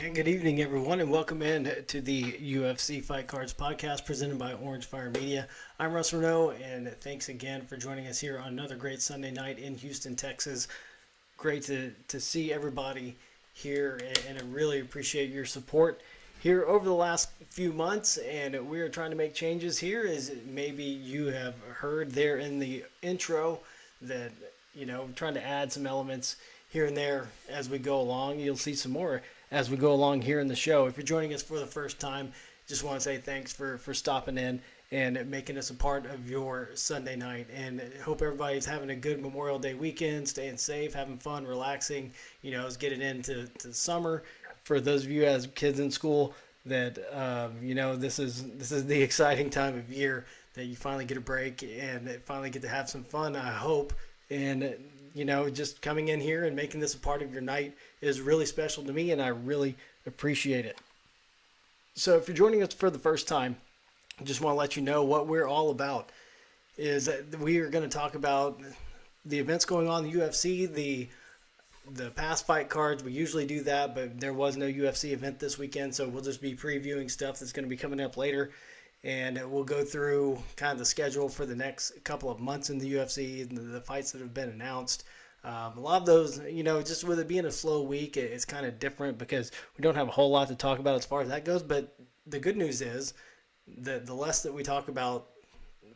And good evening, everyone, and welcome in to the UFC Fight Cards podcast presented by Orange Fire Media. I'm Russ Renault, and thanks again for joining us here on another great Sunday night in Houston, Texas. Great to see everybody here, and I really appreciate your support here over the last few months. And we are trying to make changes here, as maybe you have heard there in the intro that, we're trying to add some elements here and there as we go along. You'll see some more as we go along here in the show. If you're joining us for the first time, just want to say thanks for stopping in and making us a part of your Sunday night. And hope everybody's having a good Memorial Day weekend, staying safe, having fun, relaxing, as getting into summer. For those of you as kids in school, that this is the exciting time of year that you finally get a break and finally get to have some fun, I hope. And just coming in here and making this a part of your night is really special to me, and I really appreciate it. So if you're joining us for the first time, I just want to let you know what we're all about. Is that we are going to talk about the events going on in the UFC, the past fight cards. We usually do that, but there was no UFC event this weekend, so we'll just be previewing stuff that's going to be coming up later. And we'll go through kind of the schedule for the next couple of months in the UFC and the fights that have been announced. A lot of those, just with it being a slow week, it's kind of different because we don't have a whole lot to talk about as far as that goes. But the good news is that the less that we talk about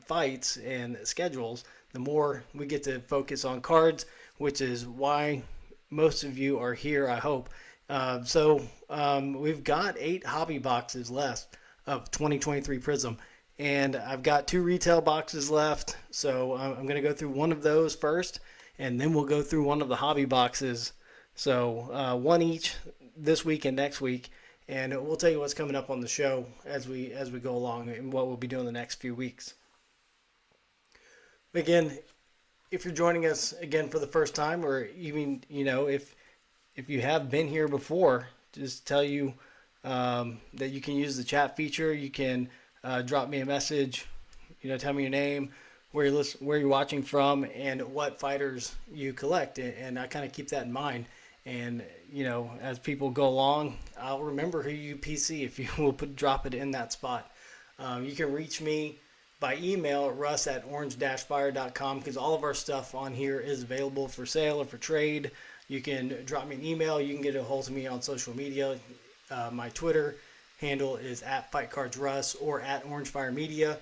fights and schedules, the more we get to focus on cards, which is why most of you are here, I hope. So we've got 8 hobby boxes left of 2023 Prizm, and I've got 2 retail boxes left, so I'm going to go through one of those first, and then we'll go through one of the hobby boxes, so one each this week and next week, and we'll tell you what's coming up on the show as we go along and what we'll be doing the next few weeks. Again, if you're joining us again for the first time, or even if you have been here before, just tell you that you can use the chat feature. You can drop me a message, tell me your name, where you're watching from, and what fighters you collect. And I kind of keep that in mind. And, as people go along, I'll remember who you PC if you will drop it in that spot. You can reach me by email at russ@orange-fire.com, because all of our stuff on here is available for sale or for trade. You can drop me an email. You can get a hold of me on social media. My Twitter handle is @FightCardsRuss or @OrangeFireMedia.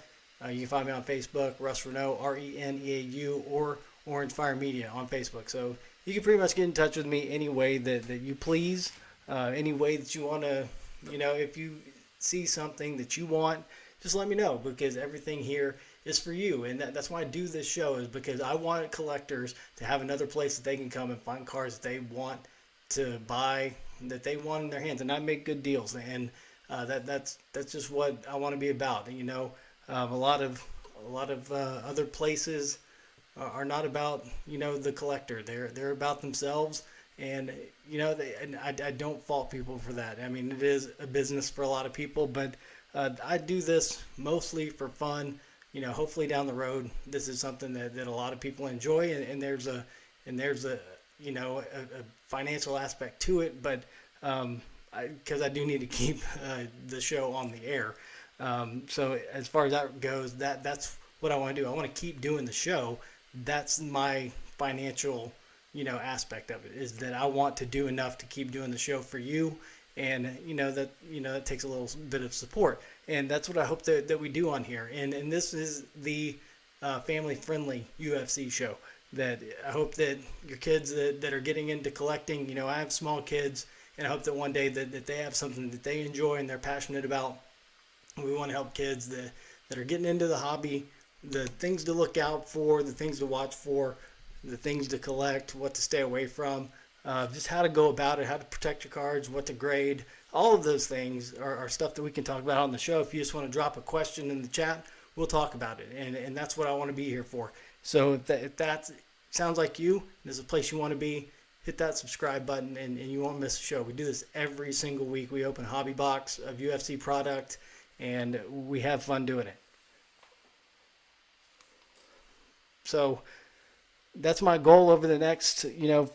You can find me on Facebook, Russ Renault, RENEAU, or Orange Fire Media on Facebook. So you can pretty much get in touch with me any way that you please, any way that you want to, if you see something that you want, just let me know, because everything here is for you. And that's why I do this show, is because I want collectors to have another place that they can come and find cards that they want to buy, that they want in their hands, and I make good deals, and that's just what I want to be about. A lot of other places are not about the collector. They're about themselves, and I don't fault people for that. I mean, it is a business for a lot of people, but I do this mostly for fun. Hopefully down the road, this is something that a lot of people enjoy, and there's a financial aspect to it, but because I do need to keep the show on the air. So as far as that goes, that's what I want to do. I want to keep doing the show. That's my financial, aspect of it, is that I want to do enough to keep doing the show for you. And, that takes a little bit of support. And that's what I hope that we do on here. And this is the family-friendly UFC show. That I hope that your kids that are getting into collecting, I have small kids, and I hope that one day that they have something that they enjoy and they're passionate about. We want to help kids that are getting into the hobby, the things to look out for, the things to watch for, the things to collect, what to stay away from, just how to go about it, how to protect your cards, what to grade. All of those things are stuff that we can talk about on the show. If you just want to drop a question in the chat, we'll talk about it, and that's what I want to be here for. So if that sounds like you, there's a place you want to be, hit that subscribe button, and you won't miss a show. We do this every single week. We open a hobby box of UFC product, and we have fun doing it. So that's my goal over the next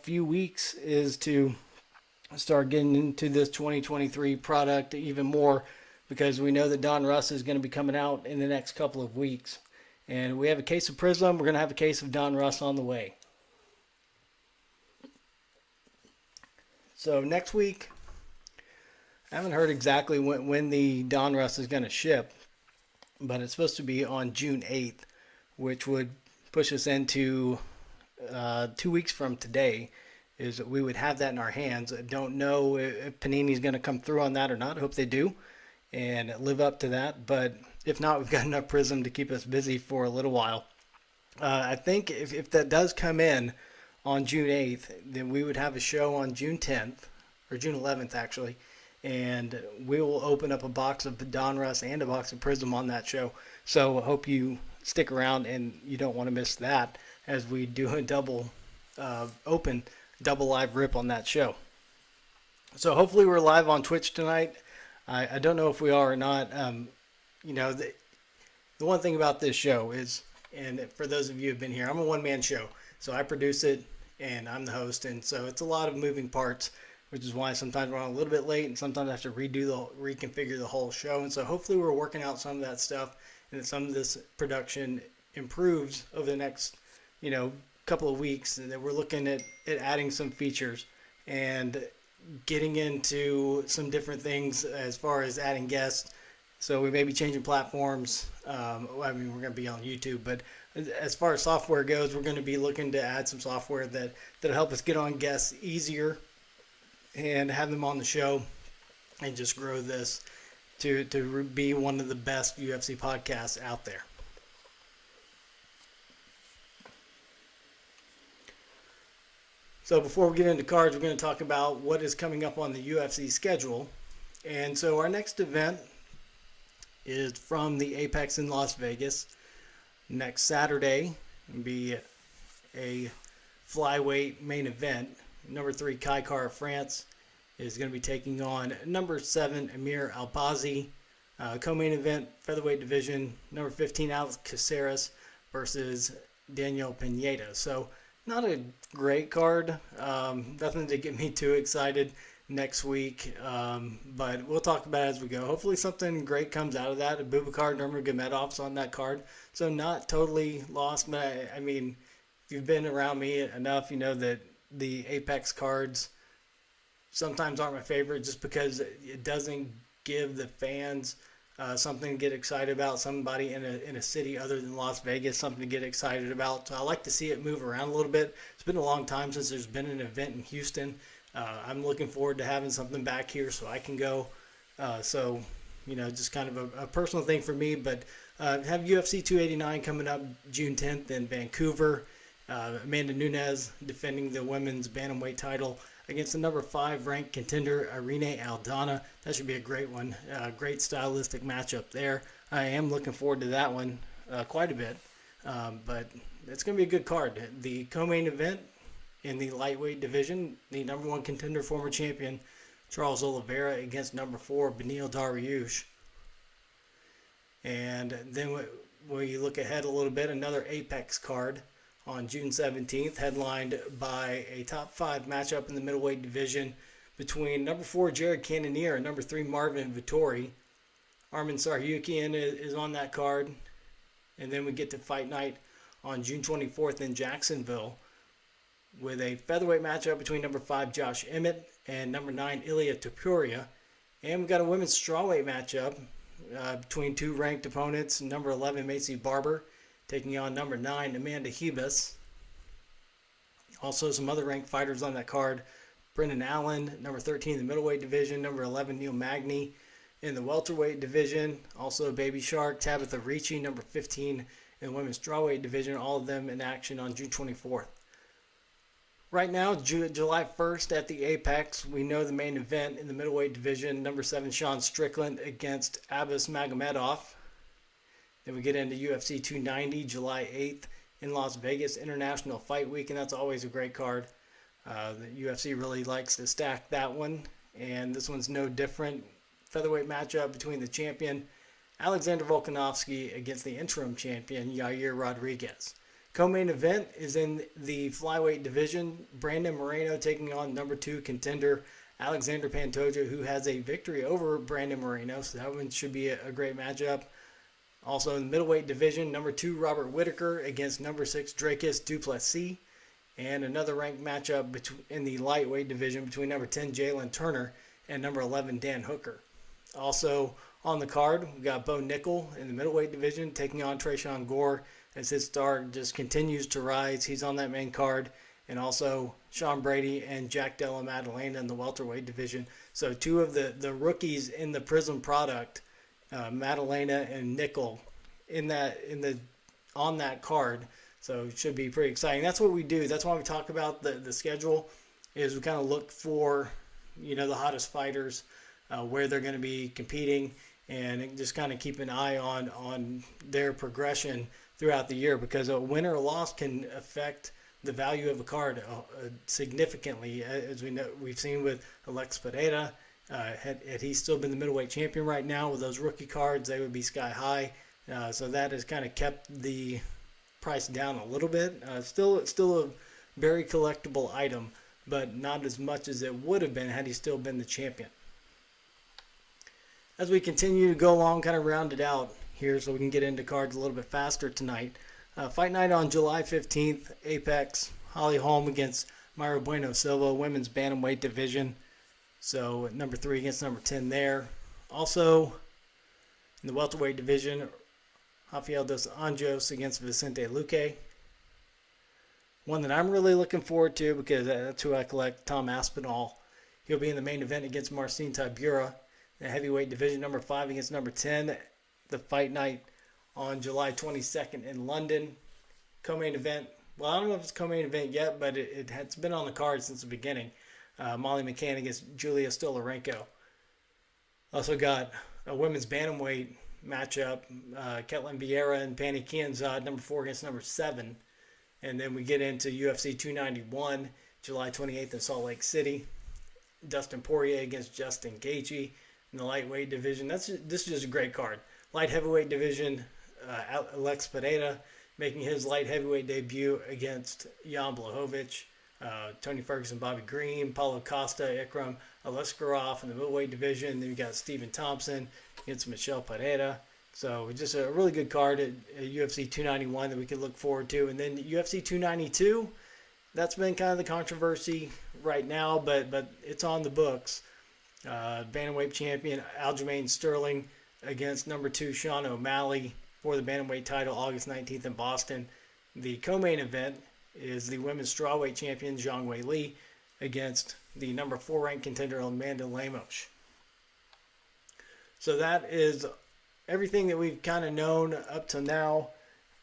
few weeks, is to start getting into this 2023 product even more, because we know that Don Russ is going to be coming out in the next couple of weeks. And we have a case of Prizm. We're going to have a case of Don Russ on the way. So next week, I haven't heard exactly when the Don Russ is going to ship, but it's supposed to be on June 8th, which would push us into 2 weeks from today. Is that we would have that in our hands. I don't know if Panini's going to come through on that or not. I hope they do and live up to that. But if not, we've got enough Prizm to keep us busy for a little while. I think if that does come in on June 8th, then we would have a show on June 10th, or June 11th actually, and we will open up a box of Don Russ and a box of Prizm on that show. So I hope you stick around and you don't want to miss that, as we do a double live rip on that show. So hopefully we're live on Twitch tonight. I don't know if we are or not. The one thing about this show is, and for those of you who have been here, I'm a one-man show. So I produce it and I'm the host, and so it's a lot of moving parts, which is why sometimes we're on a little bit late and sometimes I have to reconfigure the whole show. And so hopefully we're working out some of that stuff and that some of this production improves over the next, couple of weeks, and that we're looking at adding some features and getting into some different things as far as adding guests. So we may be changing platforms. We're going to be on YouTube, but as far as software goes, we're going to be looking to add some software that'll help us get on guests easier and have them on the show and just grow this to be one of the best UFC podcasts out there. So before we get into cards, we're going to talk about what is coming up on the UFC schedule. And so our next event is from the Apex in Las Vegas. Next Saturday will be a flyweight main event. Number 3, Kai Kara France is going to be taking on number 7, Amir Albazi. Co-main event, featherweight division, number 15, Alex Caceres versus Daniel Pineda. So not a great card. Nothing to get me too excited next week. But we'll talk about it as we go. Hopefully something great comes out of that. Abubakar Nurmagomedov's on that card. So not totally lost. But I mean, if you've been around me enough, you know that the Apex cards sometimes aren't my favorite, just because it doesn't give the fans something to get excited about, somebody in a city other than Las Vegas, something to get excited about. So I like to see it move around a little bit. It's been a long time since there's been an event in Houston. I'm looking forward to having something back here so I can go. Just kind of a personal thing for me. But have UFC 289 coming up June 10th in Vancouver. Amanda Nunes defending the women's bantamweight title against the number 5 ranked contender Irene Aldana. That should be a great one. Great stylistic matchup there. I am looking forward to that one quite a bit. But it's going to be a good card. The co-main event in the lightweight division, the number 1 contender, former champion Charles Oliveira against number 4 Beneil Dariush. And then when you look ahead a little bit, another Apex card on June 17th, headlined by a top 5 matchup in the middleweight division between number 4 Jared Cannonier and number 3 Marvin Vettori. Arman Tsarukyan is on that card. And then we get to Fight Night on June 24th in Jacksonville with a featherweight matchup between number 5 Josh Emmett and number 9 Ilya Topuria. And we've got a women's strawweight matchup between 2 ranked opponents, number 11 Macy Barber taking on number 9 Amanda Hebus. Also some other ranked fighters on that card. Brendan Allen, number 13 in the middleweight division. Number 11 Neil Magny in the welterweight division. Also Baby Shark, Tabitha Ricci, number 15 in the women's strawweight division. All of them in action on June 24th. Right now, July 1st at the Apex, we know the main event in the middleweight division. Number 7 Sean Strickland against Abbas Magomedov. Then we get into UFC 290, July 8th in Las Vegas, International Fight Week, and that's always a great card. The UFC really likes to stack that one, and this one's no different. Featherweight matchup between the champion, Alexander Volkanovski, against the interim champion, Yair Rodriguez. Co-main event is in the flyweight division. Brandon Moreno taking on number 2 contender, Alexander Pantoja, who has a victory over Brandon Moreno, so that one should be a great matchup. Also in the middleweight division, number 2 Robert Whitaker against number 6 Dracus du Plessis, and another ranked matchup in the lightweight division between number 10 Jalen Turner and number 11 Dan Hooker. Also on the card, we got Bo Nickel in the middleweight division taking on Tresean Gore as his star just continues to rise. He's on that main card. And also Sean Brady and Jack Della Maddalena in the welterweight division. So two of the rookies in the Prizm product, Maddalena and Nickel, on that card. So it should be pretty exciting. That's what we do. That's why we talk about the schedule, is we kind of look for, the hottest fighters, where they're going to be competing, and just kind of keep an eye on their progression throughout the year, because a win or a loss can affect the value of a card significantly, as we've seen with Alex Pereira. Had he still been the middleweight champion right now with those rookie cards, they would be sky high. So that has kind of kept the price down a little bit. Still a very collectible item, but not as much as it would have been had he still been the champion. As we continue to go along, kind of round it out here so we can get into cards a little bit faster tonight. Fight night on July 15th, Apex, Holly Holm against Mayra Bueno Silva, women's bantamweight division. So number 3 against number 10 there. Also in the welterweight division, Rafael dos Anjos against Vicente Luque. One that I'm really looking forward to because that's who I collect, Tom Aspinall. He'll be in the main event against Marcin Tybura. The heavyweight division, number 5 against number 10. The fight night on July 22nd in London. Co-main event. Well, I don't know if it's co-main event yet, but it's been on the card since the beginning. Molly McCann against Julia Stolarenko. Also got a women's bantamweight matchup. Ketlin Vieira and Pannie Kianzad, number 4 against number 7. And then we get into UFC 291, July 28th in Salt Lake City. Dustin Poirier against Justin Gaethje in the lightweight division. This is just a great card. Light heavyweight division, Alex Pereira making his light heavyweight debut against Jan Blachowicz. Tony Ferguson, Bobby Green, Paulo Costa, Ikram Aliskerov in the middleweight division. Then we got Stephen Thompson against Michelle Pereira. So just a really good card at UFC 291 that we can look forward to. And then UFC 292, that's been kind of the controversy right now, but it's on the books. Bantamweight champion Aljamain Sterling against number 2 Sean O'Malley for the bantamweight title August 19th in Boston. The co-main event is the women's strawweight champion Zhang Wei Li against the number 4 ranked contender Amanda Lemos. So that is everything that we've kind of known up to now,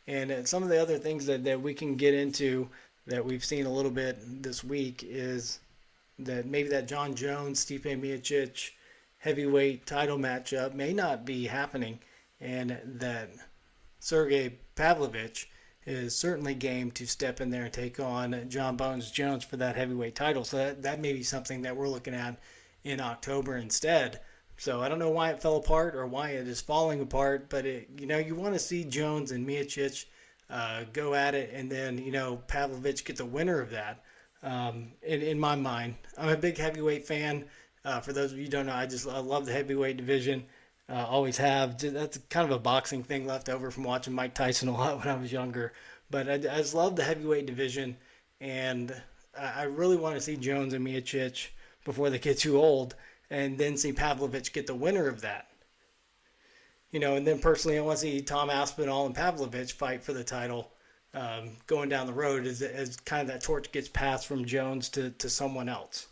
and some of the other things that we can get into that we've seen a little bit this week is that maybe that John Jones, Stipe Miocic heavyweight title matchup may not be happening, and that Sergey Pavlovich is certainly game to step in there and take on John Bones Jones for that heavyweight title. So that may be something that we're looking at in October instead. So I don't know why it fell apart or why it is falling apart, but you want to see Jones and Miocic go at it, and then Pavlovich get the winner of that. In my mind, I'm a big heavyweight fan. For those of you who don't know, I love the heavyweight division. Always have. That's kind of a boxing thing left over from watching Mike Tyson a lot when I was younger. But I just love the heavyweight division, and I really want to see Jones and Miocic before they get too old, and then see Pavlovich get the winner of that. And then personally, I want to see Tom Aspinall and Pavlovich fight for the title going down the road as kind of that torch gets passed from Jones to someone else.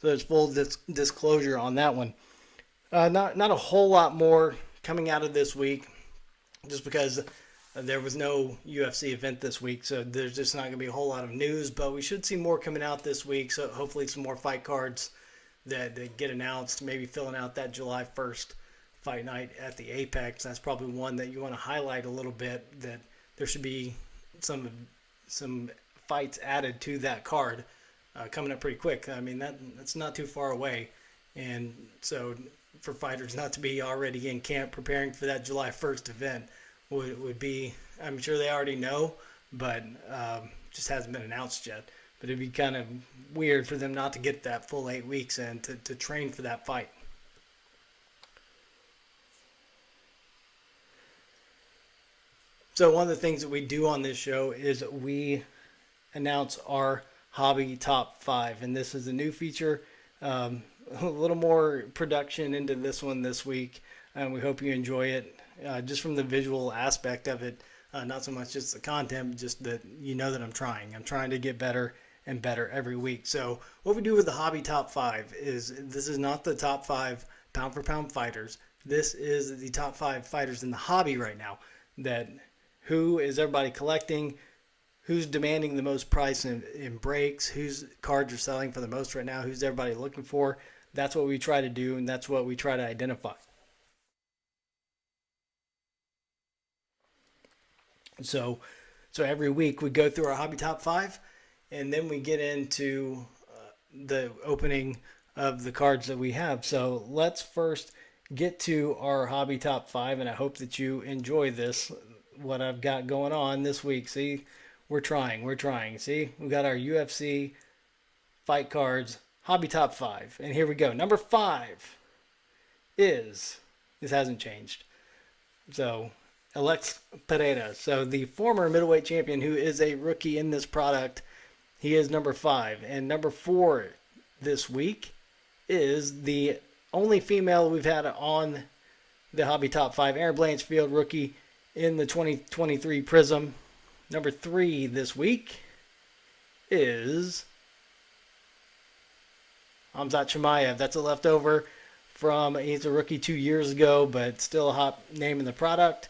So there's full disclosure on that one. Not a whole lot more coming out of this week, just because there was no UFC event this week, so there's just not going to be a whole lot of news, but we should see more coming out this week, so hopefully some more fight cards that get announced, maybe filling out that July 1st fight night at the Apex. That's probably one that you want to highlight a little bit, that there should be some fights added to that card coming up pretty quick. I mean, that's not too far away, and so for fighters not to be already in camp preparing for that July 1st event would be, I'm sure they already know, but just hasn't been announced yet. but it'd be kind of weird for them not to get that full 8 weeks in to train for that fight. So one of the things that we do on this show is we announce our hobby top 5, and this is a new feature. A little more production into this one this week, and we hope you enjoy it. Just from the visual aspect of it, not so much just the content, just that you know that I'm trying. I'm trying to get better and better every week. So what we do with the hobby top 5 is, this is not the top 5 pound for pound fighters. This is the top 5 fighters in the hobby right now. That who is everybody collecting? Who's demanding the most price in breaks? Whose cards are selling for the most right now? Who's everybody looking for? That's what we try to do, and that's what we try to identify. So every week we go through our hobby top 5, and then we get into the opening of the cards that we have. So let's first get to our hobby top 5, and I hope that you enjoy this, what I've got going on this week. See, we're trying. See, we got our UFC fight cards hobby top 5, and here we go. Number 5 is, this hasn't changed, so Alex Pereira. So the former middleweight champion, who is a rookie in this product, he is number 5. And number 4 this week is the only female we've had on the hobby top 5, Erin Blanchfield, rookie in the 2023 Prizm. Number 3 this week is Hamzat Chimaev. That's a leftover from, he's a rookie 2 years ago, but still a hot name in the product.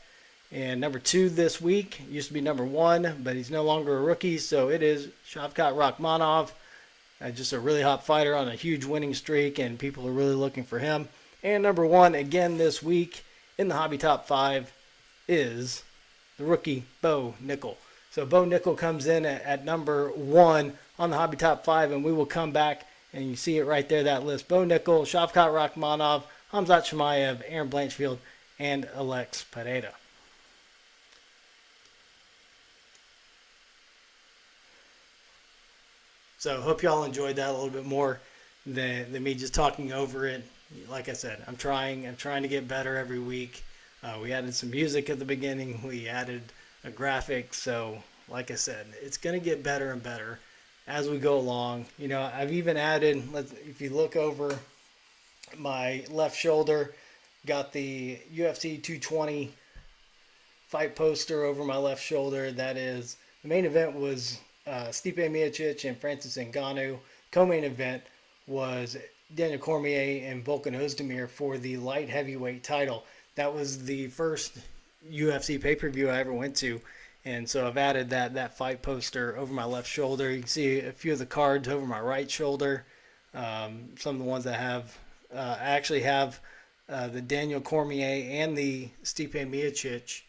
And number 2 this week used to be number 1, but he's no longer a rookie, so it is Shavkat Rakhmonov. Just a really hot fighter on a huge winning streak, and people are really looking for him. And number 1 again this week in the hobby top 5 is the rookie Bo Nickel. So Bo Nickel comes in at number 1 on the hobby top 5, and we will come back and you see it right there, that list. Bo Nickel, Shavkat Rakhmonov, Hamzat Chimaev, Erin Blanchfield, and Alex Pereira. So hope y'all enjoyed that a little bit more than me just talking over it. Like I said, I'm trying to get better every week. We added some music at the beginning. We added a graphic. So like I said, it's going to get better and better as we go along. You know, I've even added, if you look over my left shoulder, got the UFC 220 fight poster over my left shoulder. That is, the main event was Stipe Miocic and Francis Ngannou. Co-main event was Daniel Cormier and Volkan Ozdemir for the light heavyweight title. That was the first UFC pay-per-view I ever went to, and so I've added that fight poster over my left shoulder. You can see a few of the cards over my right shoulder. Some of the ones I have, I actually have the Daniel Cormier and the Stipe Miocic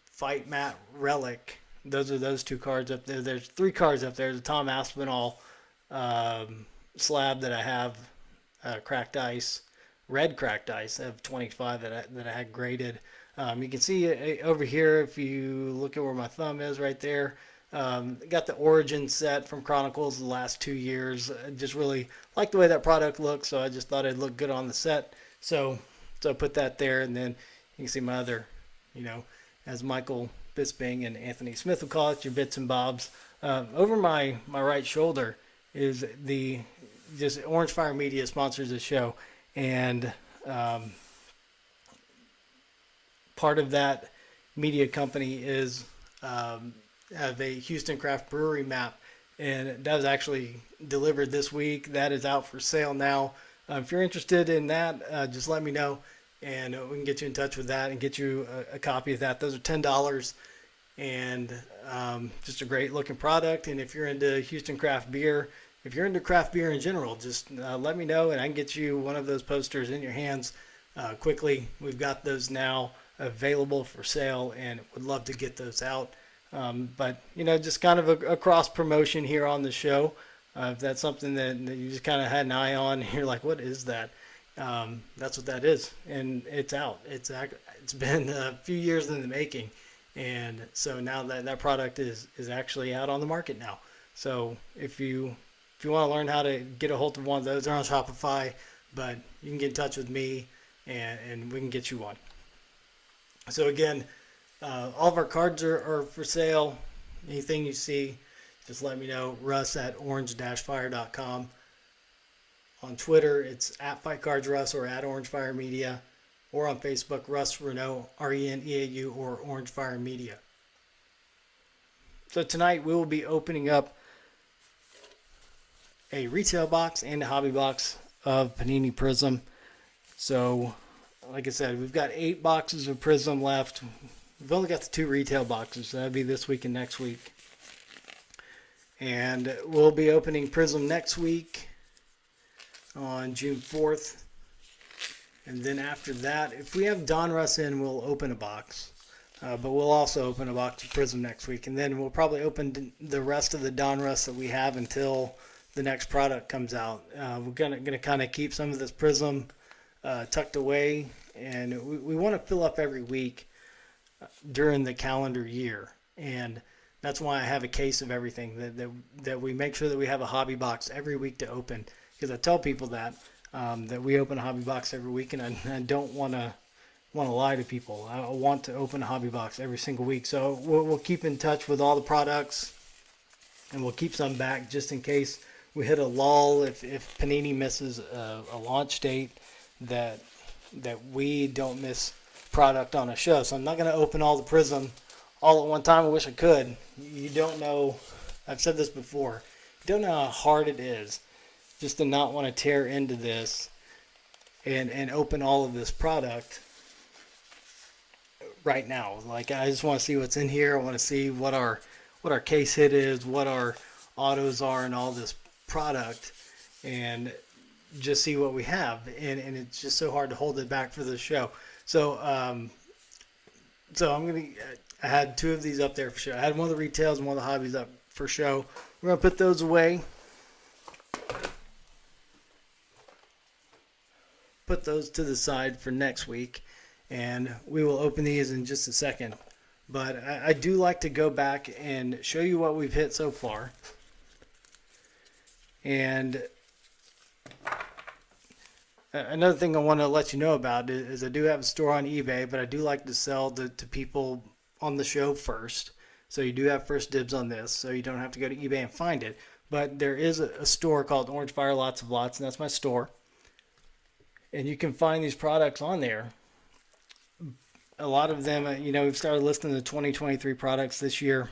fight mat relic. Those are those 2 cards up there. There's 3 cards up there. The Tom Aspinall slab that I have, cracked ice, red cracked ice of 25 that I had graded. You can see over here, if you look at where my thumb is right there, got the Origin set from Chronicles the last 2 years. I just really like the way that product looks, so I just thought it'd look good on the set. So I put that there, and then you can see my other, as Michael Bisping and Anthony Smith will call it, your bits and bobs. Over my right shoulder is just Orange Fire Media sponsors the show, and part of that media company is have a Houston Craft Brewery map, and that was actually delivered this week. That is out for sale now. If you're interested in that, just let me know, and we can get you in touch with that and get you a copy of that. Those are $10, and just a great looking product. And if you're into Houston craft beer, if you're into craft beer in general, just let me know, and I can get you one of those posters in your hands quickly. We've got those now available for sale, and would love to get those out. But just kind of a cross promotion here on the show. If that's something that you just kind of had an eye on, you're like, what is that? That's what that is, and it's out. It's been a few years in the making, and so now that product is actually out on the market now. So if you want to learn how to get a hold of one of those, they're on Shopify, but you can get in touch with me and we can get you one. So again, all of our cards are for sale. Anything you see, just let me know. Russ at orange-fire.com. On Twitter, it's at FightCardsRuss or at OrangeFire Media. Or on Facebook, Russ Renault, Reneau, or Orange Fire Media. So tonight we will be opening up a retail box and a hobby box of Panini Prizm. So, like I said, we've got 8 boxes of Prizm left. We've only got the 2 retail boxes, so that'll be this week and next week. And we'll be opening Prizm next week on June 4th. And then after that, if we have Donruss in, we'll open a box. But we'll also open a box of Prizm next week. And then we'll probably open the rest of the Donruss that we have until the next product comes out. We're gonna kind of keep some of this Prizm tucked away. And we want to fill up every week during the calendar year. And that's why I have a case of everything, that we make sure that we have a hobby box every week to open. Because I tell people that we open a hobby box every week, and I don't want to lie to people. I want to open a hobby box every single week. So we'll keep in touch with all the products, and we'll keep some back just in case we hit a lull. If Panini misses a launch date, that we don't miss product on a show. So I'm not going to open all the Prizm all at one time. I wish I could. You don't know. I've said this before. You don't know how hard it is just to not want to tear into this and open all of this product right now. Like, I just want to see what's in here. I want to see what our case hit is, what our autos are, and all this product, and just see what we have. And it's just so hard to hold it back for the show. So I had 2 of these up there for show. I had one of the retails and one of the hobbies up for show. We're gonna put those away. Put those to the side for next week, and we will open these in just a second. But I do like to go back and show you what we've hit so far. And another thing I want to let you know about is I do have a store on eBay, but I do like to sell to people on the show first. So you do have first dibs on this, so you don't have to go to eBay and find it. But there is a store called Orange Fire Lots of Lots, and that's my store. And you can find these products on there. A lot of them, we've started listing the 2023 products this year.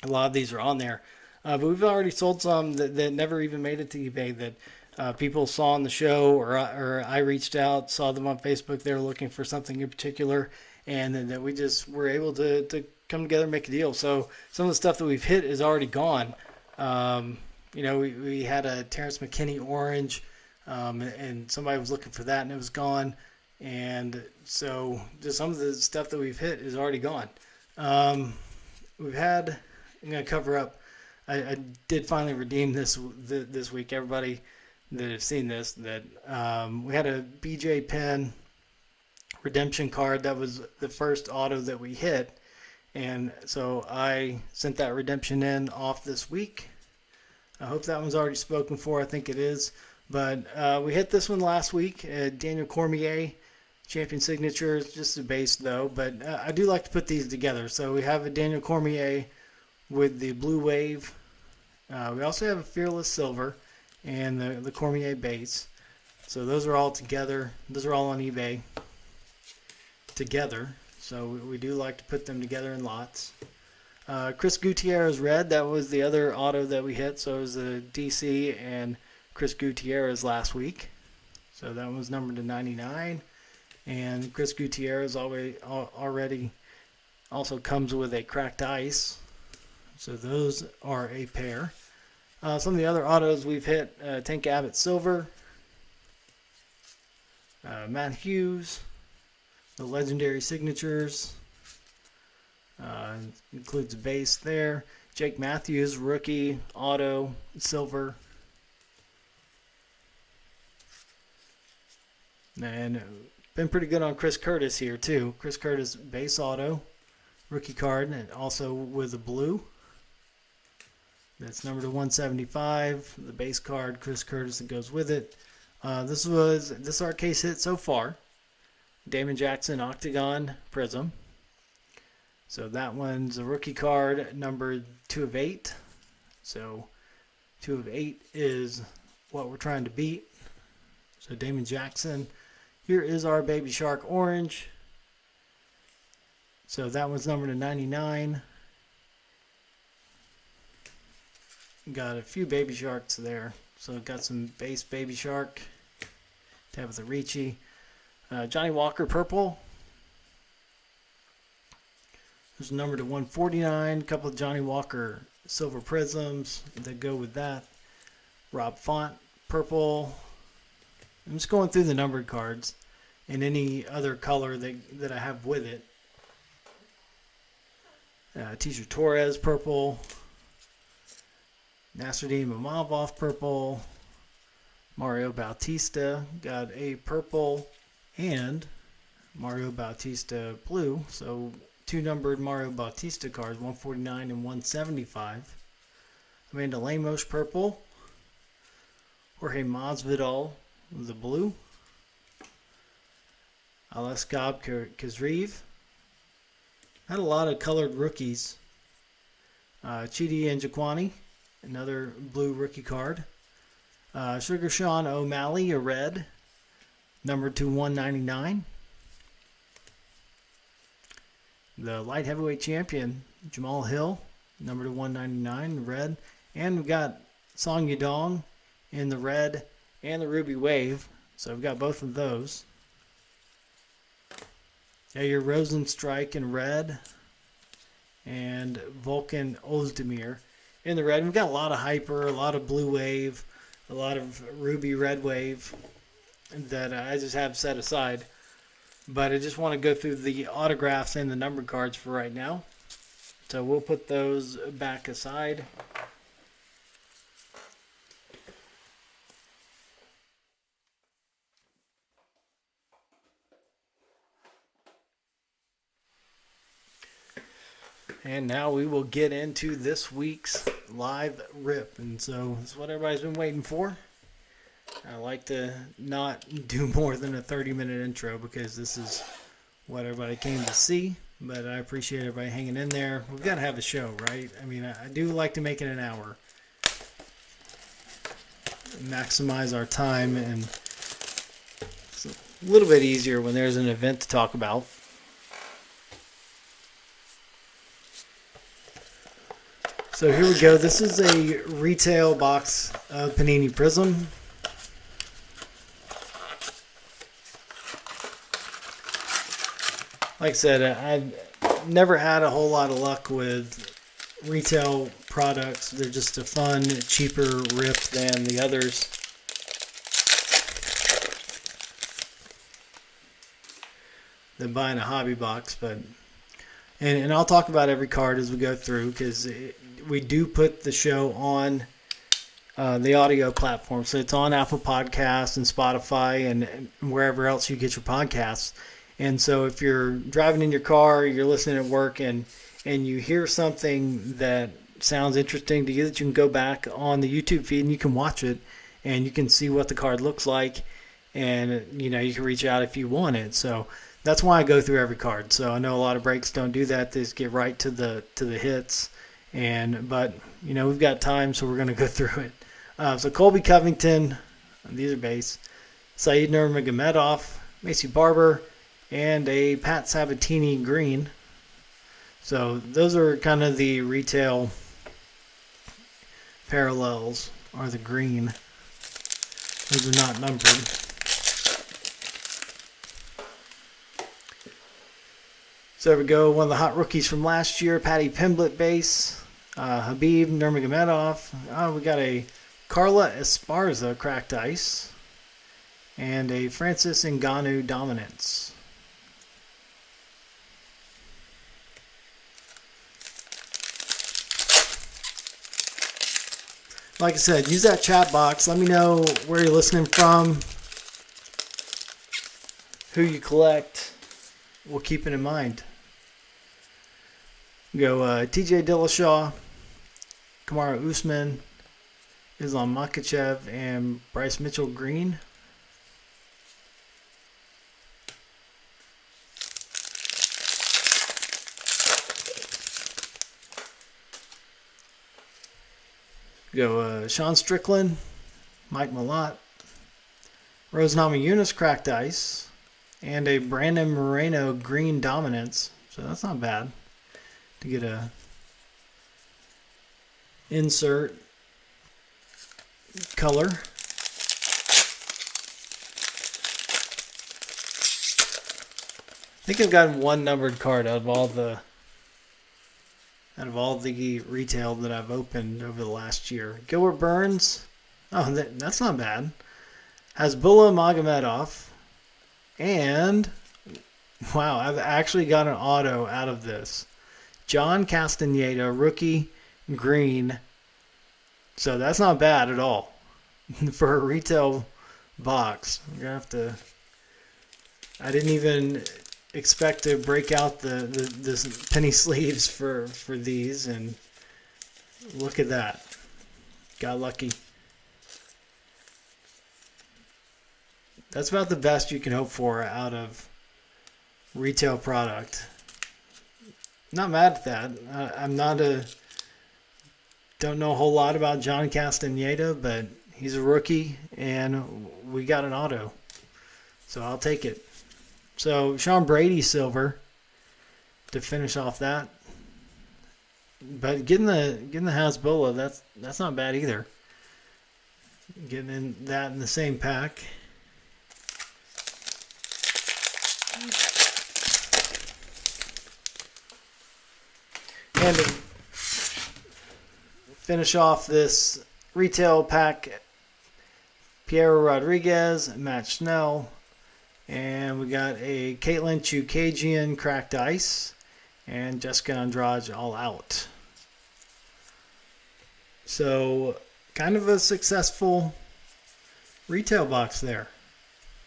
A lot of these are on there. But we've already sold some that never even made it to eBay that people saw on the show, or I reached out, saw them on Facebook. They were looking for something in particular, and then that we just were able to come together and make a deal. So some of the stuff that we've hit is already gone. We had a Terrence McKinney orange, and somebody was looking for that, and it was gone. And so just some of the stuff that we've hit is already gone. I'm going to cover up. I did finally redeem this week. Everybody that has seen this, that we had a BJ Penn redemption card. That was the first auto that we hit. And so I sent that redemption in off this week. I hope that one's already spoken for. I think it is. But we hit this one last week. Daniel Cormier, champion signatures, just a base though. But I do like to put these together. So we have a Daniel Cormier with the Blue Wave. We also have a Fearless Silver and the Cormier base. So those are all together. Those are all on eBay together. So we do like to put them together in lots. Chris Gutierrez red, that was the other auto that we hit. So it was the DC and Chris Gutierrez last week. So that was numbered to 99. And Chris Gutierrez already also comes with a cracked ice. So those are a pair. Some of the other autos we've hit, Tank Abbott Silver, Matt Hughes, the legendary signatures, includes a base there. Jake Matthews, rookie, auto, silver. And been pretty good on Chris Curtis here too. Chris Curtis base auto, rookie card, and also with a blue. That's numbered to 175. The base card, Chris Curtis, that goes with it. This art case hit so far. Damon Jackson Octagon Prizm. So that one's a rookie card, numbered 2 of 8. So 2 of 8 is what we're trying to beat. So Damon Jackson. Here is our Baby Shark Orange. So that one's numbered to 99. Got a few Baby Sharks there. So got some base Baby Shark. Tabitha Ricci. Johnny Walker Purple. There's a number to 149. A couple of Johnny Walker Silver Prizms that go with that. Rob Font Purple. I'm just going through the numbered cards and any other color that I have with it. Teacher Torres Purple. Nasruddin Mamavov Purple. Mario Bautista got a purple and Mario Bautista blue. So 2 numbered Mario Bautista cards, 149 and 175. Amanda Lemos purple. Jorge Masvidal the blue. Aleskab Kazriv. Had a lot of colored rookies. Chidi Njokwani, another blue rookie card. Sugar Sean O'Malley, a red, numbered to 199. The light heavyweight champion, Jamal Hill, numbered to 199, red. And we've got Song Yadong in the red and the Ruby Wave. So we've got both of those. Yeah, your Rosenstrike in red and Vulcan Ozdemir in the red. We've got a lot of Hyper, a lot of Blue Wave, a lot of Ruby Red Wave that I just have set aside. But I just want to go through the autographs and the numbered cards for right now. So we'll put those back aside. And now we will get into this week's live rip. And so it's what everybody's been waiting for. I like to not do more than a 30-minute intro because this is what everybody came to see. But I appreciate everybody hanging in there. We've got to have a show, right? I mean, I do like to make it an hour. Maximize our time, and it's a little bit easier when there's an event to talk about. So here we go. This is a retail box of Panini Prizm. Like I said, I've never had a whole lot of luck with retail products. They're just a fun, cheaper rip than the others. Than buying a hobby box, but and I'll talk about every card as we go through because we do put the show on the audio platform. So it's on Apple Podcasts and Spotify and wherever else you get your podcasts. And so if you're driving in your car, you're listening at work, and you hear something that sounds interesting to you, that you can go back on the YouTube feed and you can watch it and you can see what the card looks like, and you can reach out if you want it. So that's why I go through every card. So I know a lot of breaks don't do that. They just get right to the hits. But we've got time, so we're going to go through it. So Colby Covington, these are base. Saeed Nurmagomedov, Macy Barber, and a Pat Sabatini green. So those are kind of the retail parallels, are the green. Those are not numbered. So there we go. One of the hot rookies from last year, Patty Pimblett base. Habib Nurmagomedov. We got a Carla Esparza cracked ice. And a Francis Ngannou dominance. Like I said, use that chat box. Let me know where you're listening from, who you collect. We'll keep it in mind. We go TJ Dillashaw, Kamaru Usman, Islam Makhachev, and Bryce Mitchell green. Go Sean Strickland, Mike Malott, Rose Namajunas cracked ice, and a Brandon Moreno green dominance. So that's not bad to get a insert color. I think I've gotten one numbered card out of all the retail that I've opened over the last year. Gilbert Burns. Oh, that's not bad. Hasbullah Magomedov. And, wow, I've actually got an auto out of this. John Castaneda, rookie, green. So that's not bad at all. For a retail box. We're going to have to... I didn't even expect to break out the penny sleeves for these, and look at that. Got lucky. That's about the best you can hope for out of retail product. Not mad at that. I'm not don't know a whole lot about John Castaneda, but he's a rookie and we got an auto. So I'll take it. So Sean Brady silver to finish off that. But getting the Hasbullah, that's not bad either. Getting that in the same pack. And to finish off this retail pack, Piero Rodriguez, Matt Schnell, and we got a Caitlin Chukagian cracked ice, and Jessica Andrade all out. So, kind of a successful retail box there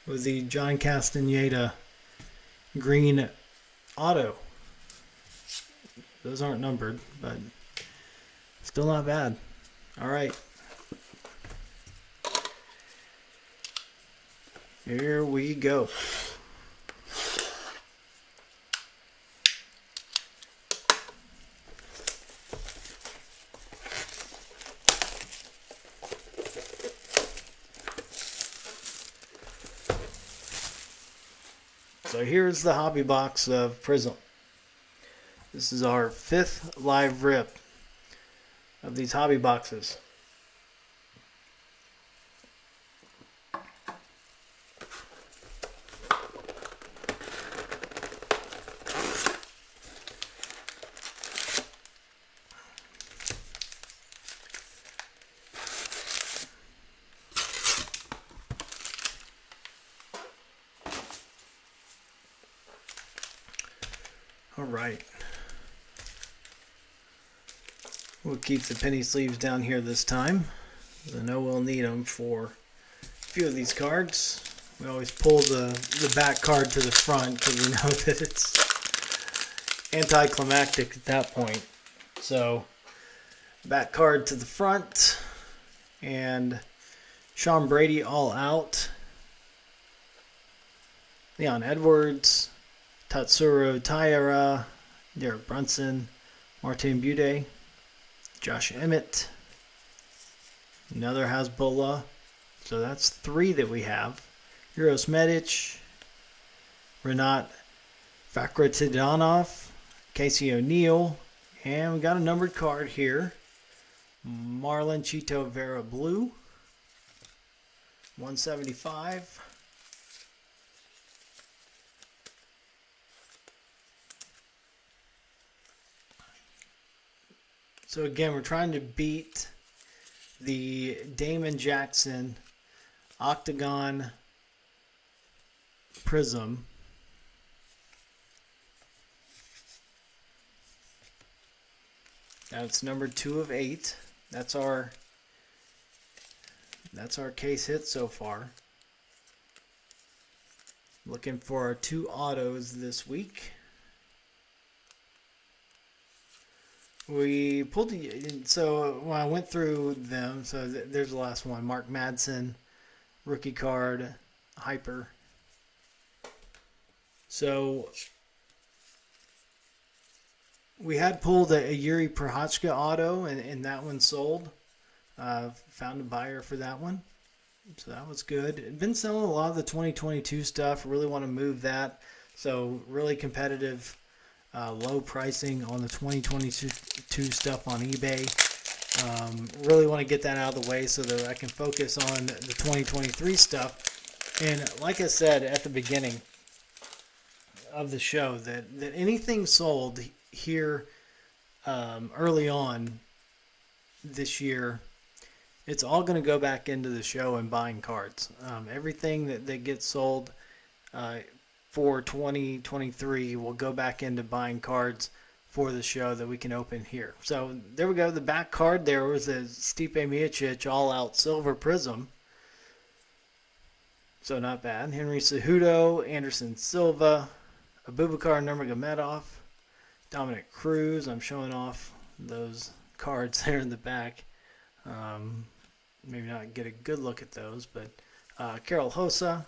with the John Castaneda green auto. Those aren't numbered, but still not bad. All right. Here we go. So here's the hobby box of Prizm. This is our 5th live rip of these hobby boxes. All right. We'll keep the penny sleeves down here this time. I know we'll need them for a few of these cards. We always pull the back card to the front because we know that it's anticlimactic at that point. So, back card to the front. And Sean Brady all out. Leon Edwards. Tatsuro Taira. Derek Brunson. Martin Bude. Josh Emmett, another Hasbullah, so that's 3 that we have. Uros Medic, Renat Fakratidanov, Casey O'Neill, and we got a numbered card here. Marlon Chito Vera Blue, 175. So again, we're trying to beat the Damon Jackson Octagon Prizm. Now it's number 2 of 8. That's our case hit so far. Looking for our 2 autos this week. We pulled so when I went through them, so there's the last one: Mark Madsen, rookie card, hyper. So we had pulled a Yuri Prochazka auto, and that one sold. Found a buyer for that one, so that was good. Been selling a lot of the 2022 stuff. Really want to move that. So really competitive, low pricing on the 2022 stuff on eBay. Really want to get that out of the way so that I can focus on the 2023 stuff. And like I said at the beginning of the show, that anything sold here early on this year, it's all going to go back into the show and buying cards. Everything that gets sold for 2023 will go back into buying cards for the show that we can open here. So there we go. The back card there was a Stipe Miocic all-out silver Prizm. So not bad. Henry Cejudo, Anderson Silva, Abubakar Nurmagomedov, Dominic Cruz. I'm showing off those cards there in the back. Maybe not get a good look at those, but Carol Hossa,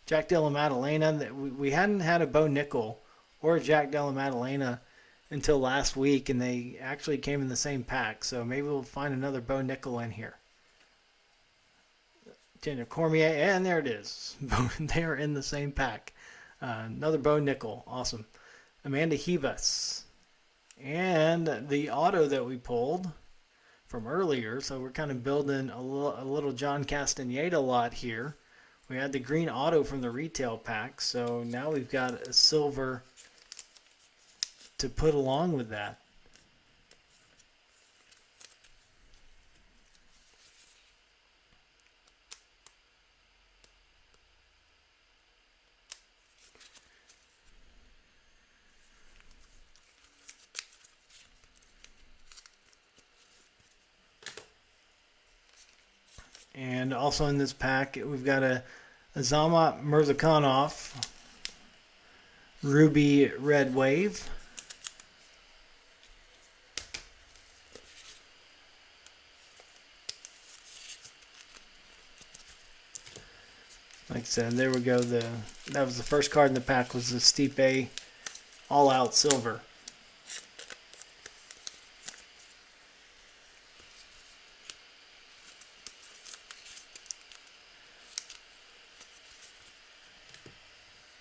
Jack Della Maddalena. We hadn't had a Bo Nickel or a Jack Della Maddalena until last week, and they actually came in the same pack. So maybe we'll find another Bo Nickel in here. Daniel Cormier, and there it is. They are in the same pack. Another Bo Nickel, awesome. Amanda Hebus, and the auto that we pulled from earlier. So we're kind of building a little John Castaneda lot here. We had the green auto from the retail pack, so now we've got a silver to put along with that. And also in this pack, we've got a Azamat Murzakanov Ruby Red Wave. Like I said, there we go. That was the first card in the pack, was the Stipe All Out Silver.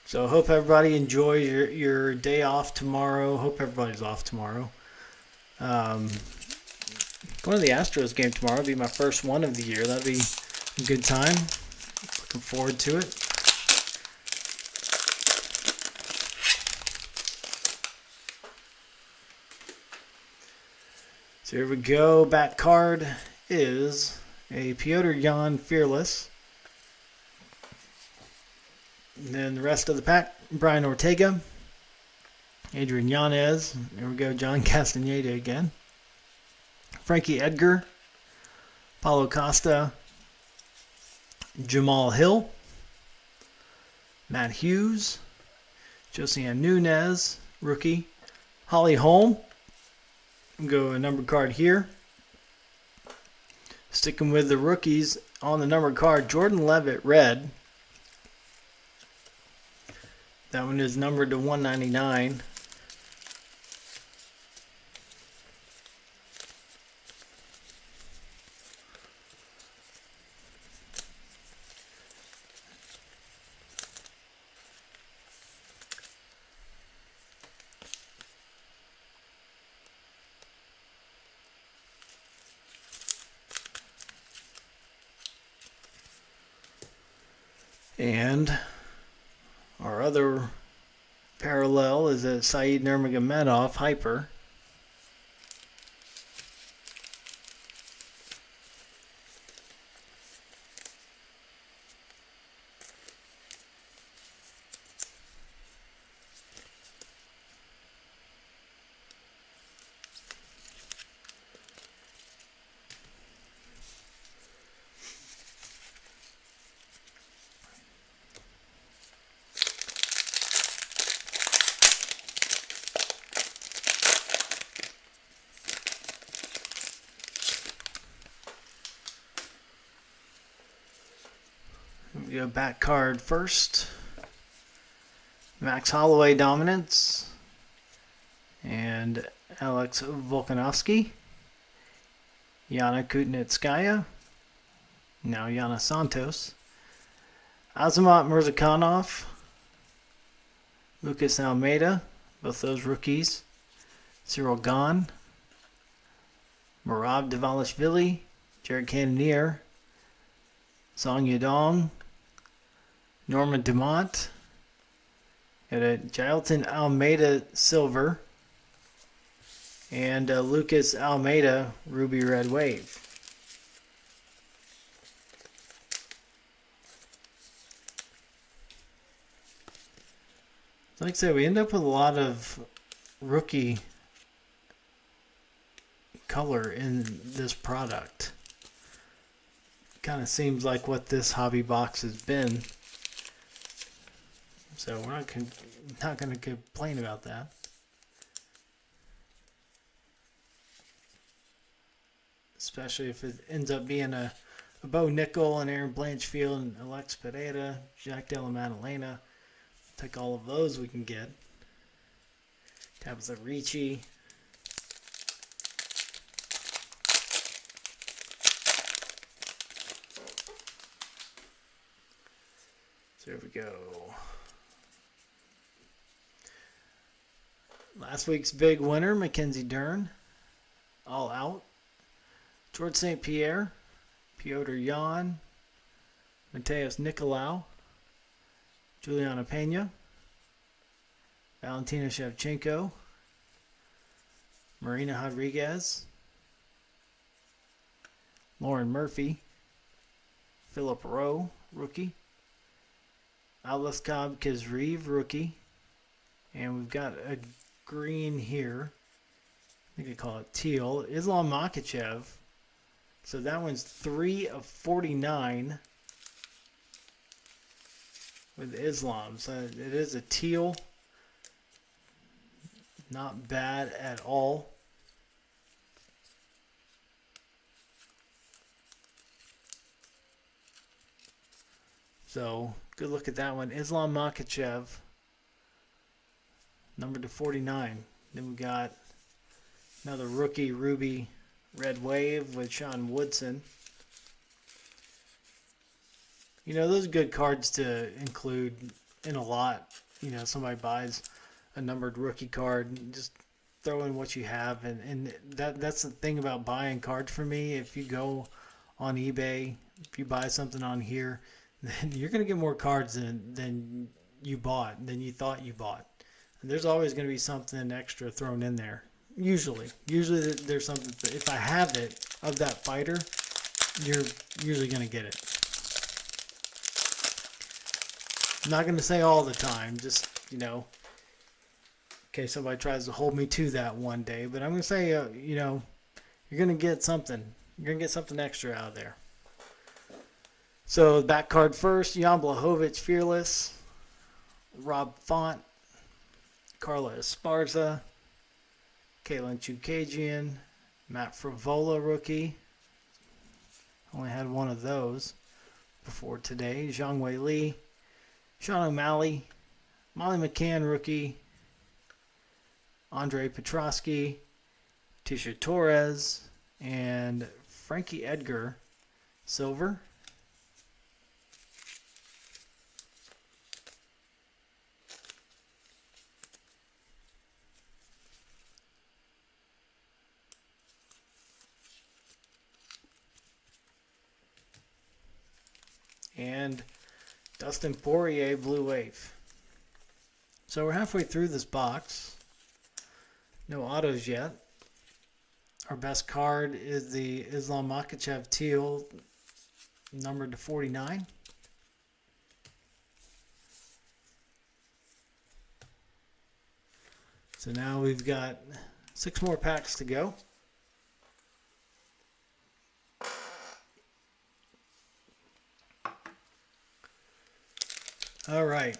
So hope everybody enjoys your day off tomorrow. Hope everybody's off tomorrow. Going to the Astros game tomorrow. It'll be my first one of the year. That'll be a good time. Looking forward to it. So here we go. Back card is a Piotr Jan Fearless. And then the rest of the pack, Brian Ortega, Adrian Yanez, there we go, John Castaneda again, Frankie Edgar, Paulo Costa, Jamal Hill, Matt Hughes, Josiane Nunez, rookie, Holly Holm, go a numbered card here. Sticking with the rookies on the numbered card, Jordan Levitt, red. That one is numbered to 199. And our other parallel is a Saeed Nurmagomedov hyper. We go back card first. Max Holloway dominance. And Alex Volkanovski. Yana Kutnitskaya. Now Yana Santos. Azamat Murzakanov. Lucas Almeida. Both those rookies. Cyril Gahn. Merab Dvalishvili. Jared Cannonier. Song Yadong. Norman Dumont. Got a Jailton Almeida silver. And Lucas Almeida ruby red wave. Like I said, we end up with a lot of rookie color in this product. Kind of seems like what this hobby box has been. So we're not going to complain about that. Especially if it ends up being a Bo Nickel and Aaron Blanchfield and Alex Pereira, Jack Della Maddalena. Take all of those we can get. Tabitha Ricci. So here we go. Last week's big winner, Mackenzie Dern. All out. George St. Pierre. Piotr Jan. Mateus Nicolau. Juliana Pena. Valentina Shevchenko. Marina Rodriguez. Lauren Murphy. Philip Rowe, rookie. Alaskab Kizreev, rookie. And we've got a green here. I think they call it teal. Islam Makhachev. So that one's 3 of 49 with Islam. So it is a teal. Not bad at all. So good look at that one. Islam Makhachev, numbered to 49. Then we got another rookie ruby red wave with Sean Woodson. You know, those are good cards to include in a lot. You know, somebody buys a numbered rookie card, just throw in what you have. And that's the thing about buying cards for me. If you go on eBay, if you buy something on here, then you're going to get more cards than you bought, than you thought you bought. And there's always going to be something extra thrown in there. Usually there's something. If I have it of that fighter, you're usually going to get it. I'm not going to say all the time, just, you know, in case somebody tries to hold me to that one day. But I'm going to say, you know, you're going to get something. You're going to get something extra out of there. So back card first, Jan Blachowicz, Fearless, Rob Font, Carla Esparza, Caitlin Chukagian, Matt Frivola, rookie. Only had one of those before today. Zhang Wei Li, Sean O'Malley, Molly McCann, rookie, Andre Petrosky, Tisha Torres, and Frankie Edgar, silver. And Dustin Poirier, blue wave. So we're halfway through this box. No autos yet. Our best card is the Islam Makhachev teal, numbered to 49. So now we've got 6 more packs to go. All right.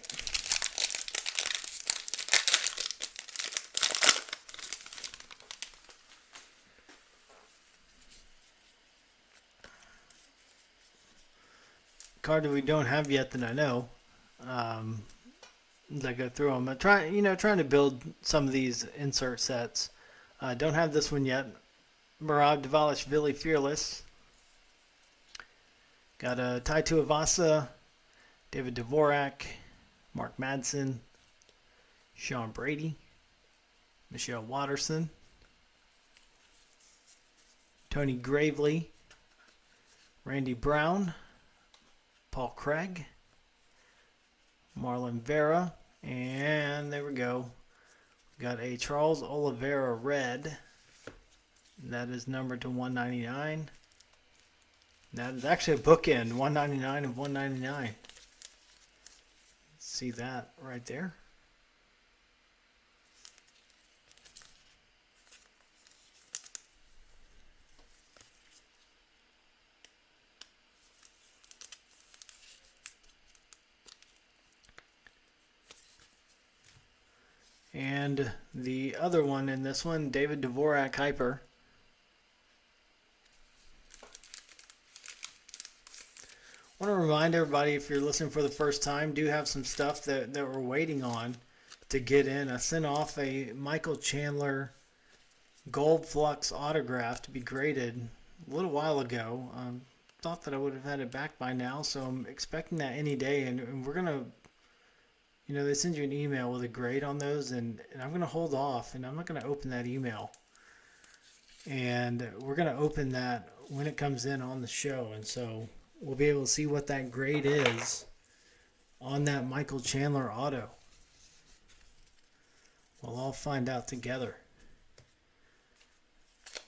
card that we don't have yet that I know. As I go through them, I'm trying to build some of these insert sets. Don't have this one yet. Murad Dvalishvili Fearless. Got a Taito Avasa, David Dvorak, Mark Madsen, Sean Brady, Michelle Watterson, Tony Gravely, Randy Brown, Paul Craig, Marlon Vera, and there we go. We got a Charles Oliveira red. That is numbered to 199. That is actually a bookend, 199 of 199. See that right there? And the other one in this one, David Dvorak Hyper. I want to remind everybody, if you're listening for the first time, do have some stuff that we're waiting on to get in. I sent off a Michael Chandler Gold Flux autograph to be graded a little while ago. Thought that I would have had it back by now, so I'm expecting that any day. And we're going to, they send you an email with a grade on those, and I'm going to hold off, and I'm not going to open that email. And we're going to open that when it comes in on the show, and so we'll be able to see what that grade is on that Michael Chandler auto. We'll all find out together.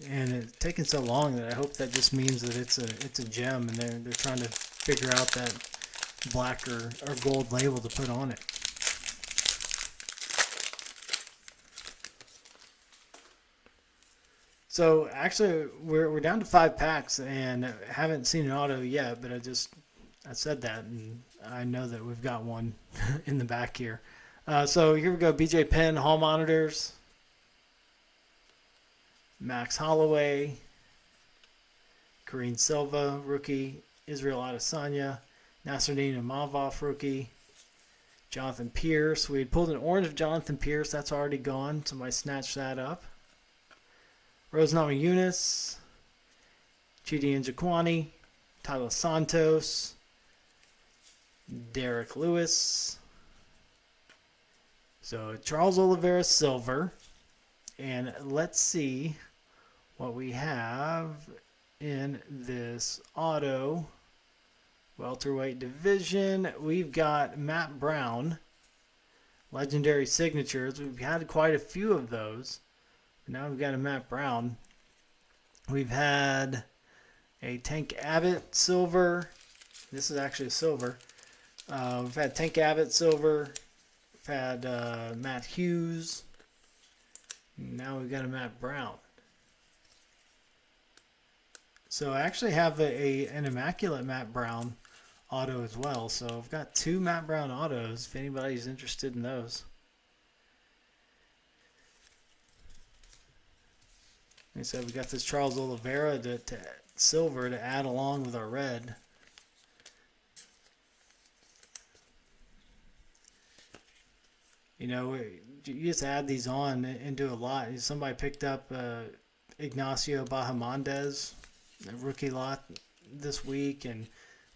And it's taken so long that I hope that just means that it's a gem, and they're trying to figure out that black or gold label to put on it. So actually, we're down to 5 packs, and haven't seen an auto yet. But I said that, and I know that we've got one in the back here. So here we go: BJ Penn Hall monitors, Max Holloway, Kareem Silva rookie, Israel Adesanya, Nasruddin Imavov rookie, Jonathan Pierce. We had pulled an orange of Jonathan Pierce. That's already gone. Somebody snatched that up. Rose Namajunas, Chidi Njokwani, Tyler Santos, Derek Lewis. So Charles Oliveira silver. And let's see what we have in this auto welterweight division. We've got Matt Brown, legendary signatures. We've had quite a few of those. Now we've got a Matt Brown. We've had a Tank Abbott silver. This is actually a silver. We've had Tank Abbott silver. We've had Matt Hughes. Now we've got a Matt Brown. So I actually have an immaculate Matt Brown auto as well. So I've got 2 Matt Brown autos if anybody's interested in those. Like I said, we got this Charles Oliveira to silver to add along with our red. You just add these on and do a lot. Somebody picked up Ignacio Bahamondes, a rookie lot this week, and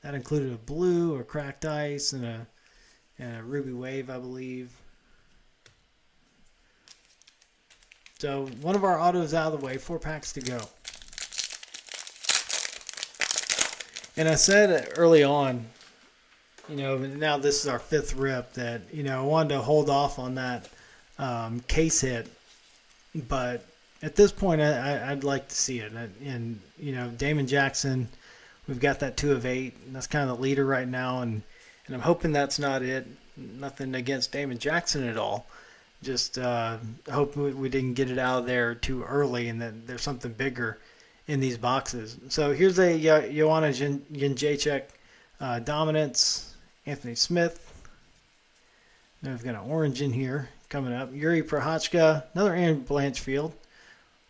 that included a blue or cracked ice and a ruby wave, I believe. So one of our autos out of the way, 4 packs to go. And I said early on, now this is our 5th rip, that, I wanted to hold off on that case hit. But at this point, I'd like to see it. And Damon Jackson, we've got that 2 of 8. And that's kind of the leader right now. And I'm hoping that's not it. Nothing against Damon Jackson at all. Just hope we didn't get it out of there too early and that there's something bigger in these boxes. So here's a Joanna Jędrzejczyk dominance, Anthony Smith. Then we've got an orange in here coming up. Yuri Prochazka, another Aaron Blanchfield.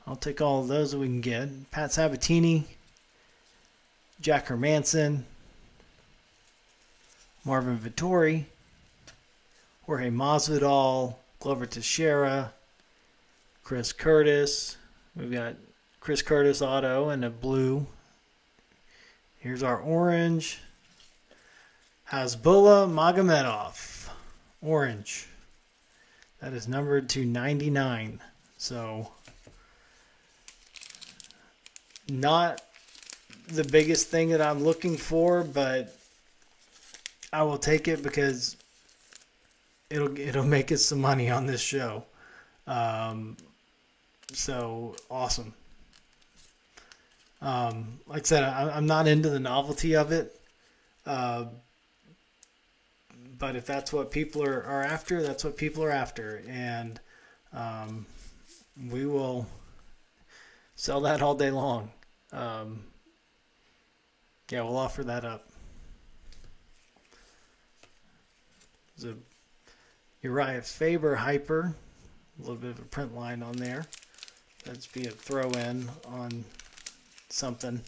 I'll take all of those that we can get. Pat Sabatini, Jack Hermanson, Marvin Vittori, Jorge Masvidal, Glover Teixeira, Chris Curtis. We've got Chris Curtis auto and a blue. Here's our orange. Hasbullah Magomedov, orange. That is numbered to 99. So, not the biggest thing that I'm looking for, but I will take it because it'll make us some money on this show. So awesome. Like I said, I'm not into the novelty of it. But if that's what people are after, that's what people are after. And we will sell that all day long. Yeah, we'll offer that up. There's a Uriah Faber hyper. A little bit of a print line on there. That'd be a throw-in on something.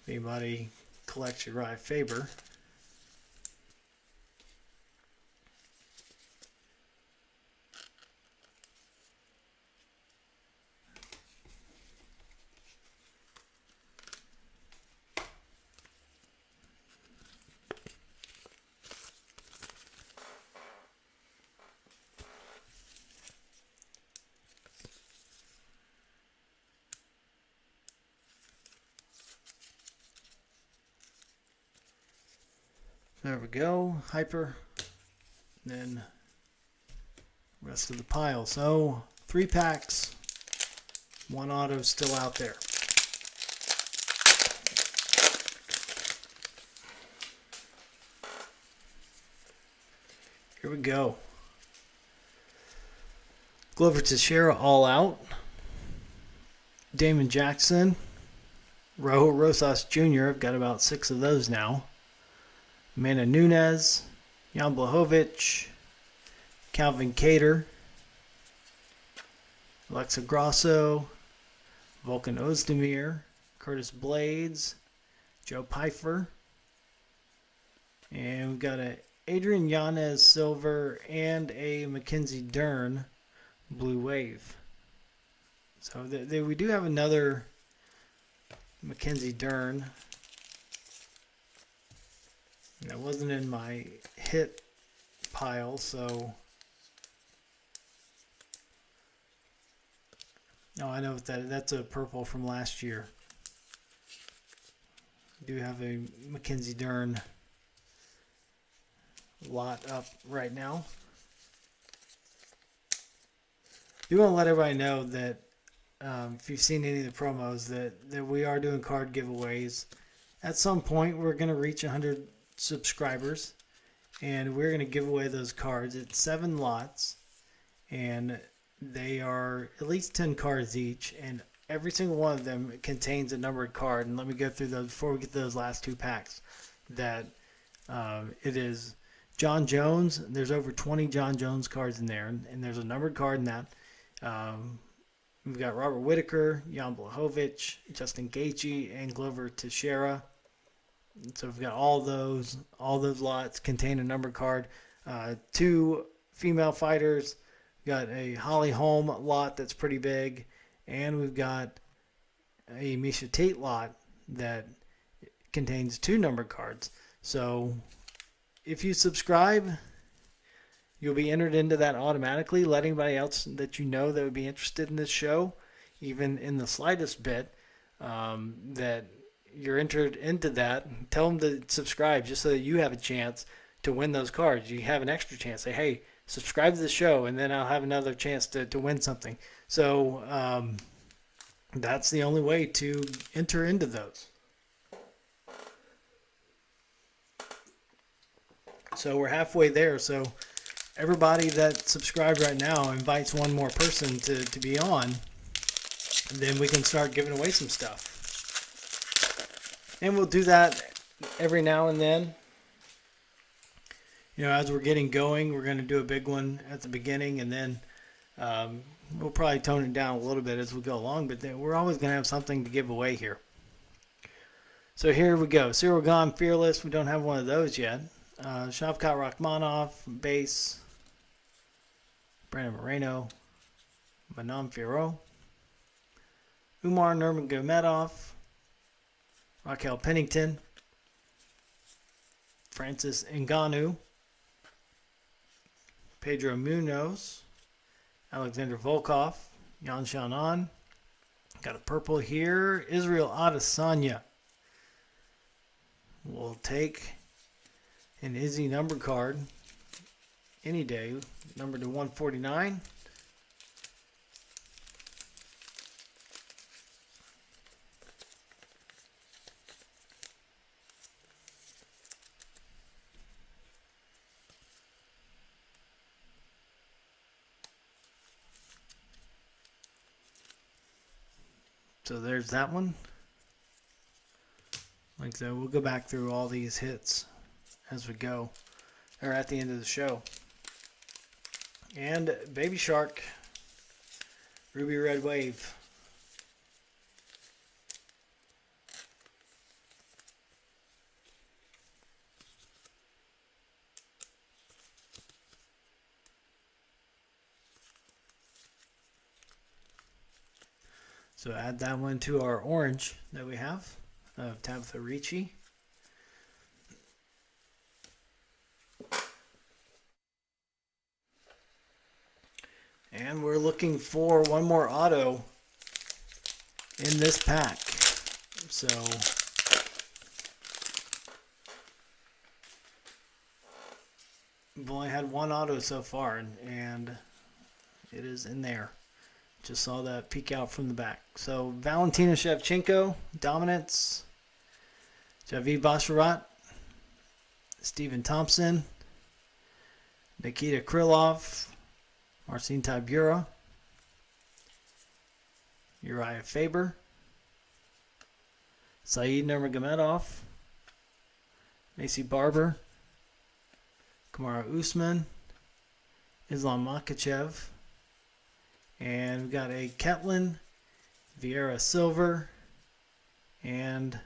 If anybody collects Uriah Faber. There we go, hyper, then rest of the pile. So 3 packs, 1 auto still out there. Here we go. Glover Teixeira all out. Damon Jackson, Raul Rosas Jr. I've got about 6 of those now. Amanda Nunes, Jan Blachowicz, Calvin Cater, Alexa Grasso, Volkan Ozdemir, Curtis Blades, Joe Pfeiffer, and we've got a Adrian Yanez silver and a Mackenzie Dern blue wave. So we do have another Mackenzie Dern. That wasn't in my hit pile, so... Oh, I know what that's a purple from last year. I do have a Mackenzie Dern lot up right now. I do want to let everybody know that if you've seen any of the promos, that we are doing card giveaways. At some point, we're going to reach 100 subscribers, and we're going to give away those cards. It's 7 lots, and they are at least 10 cards each, and every single one of them contains a numbered card. And let me go through those before we get to those last 2 packs. That it is John Jones. There's over 20 John Jones cards in there, and there's a numbered card in that. We've got Robert Whitaker, Jan Blachowicz, Justin Gaethje, and Glover Teixeira. So we've got all those lots contain a numbered card. 2 female fighters. We've got a Holly Holm lot that's pretty big, and we've got a Miesha Tate lot that contains 2 numbered cards. So if you subscribe, you'll be entered into that automatically. Let anybody else that you know that would be interested in this show, even in the slightest bit, that you're entered into that. Tell them to subscribe just so that you have a chance to win those cards. You have an extra chance. Say, hey, subscribe to the show, and then I'll have another chance to win something. So that's the only way to enter into those. So we're halfway there. So everybody that subscribed right now invites one more person to be on, and then we can start giving away some stuff. And we'll do that every now and then. You know, as we're getting going, we're going to do a big one at the beginning, and then we'll probably tone it down a little bit as we go along, but then we're always going to have something to give away here. So here we go. Cyril Gone Fearless. We don't have one of those yet. Shavkat Rakhmonov, base. Brandon Moreno. Manon Fiorot. Umar Nurmagomedov. Raquel Pennington. Francis Ngannou. Pedro Munoz. Alexander Volkov. Yan Xiaonan. Got a purple here. Israel Adesanya. We'll take an Izzy number card any day. Number to 149. So there's that one. Like I said, we'll go back through all these hits as we go, or at the end of the show. And Baby Shark, Ruby Red Wave. So add that one to our orange that we have of Tabitha Ricci. And we're looking for one more auto in this pack. So we've only had one auto so far, and it is in there. Just saw that peek out from the back. So Valentina Shevchenko, Dominance. Javid Basharat. Stephen Thompson. Nikita Krylov. Marcin Tybura. Uriah Faber. Saeed Nurmagomedov. Macy Barber. Kamaru Usman. Islam Makhachev. And we've got a Ketlin Vieira Silver. And let's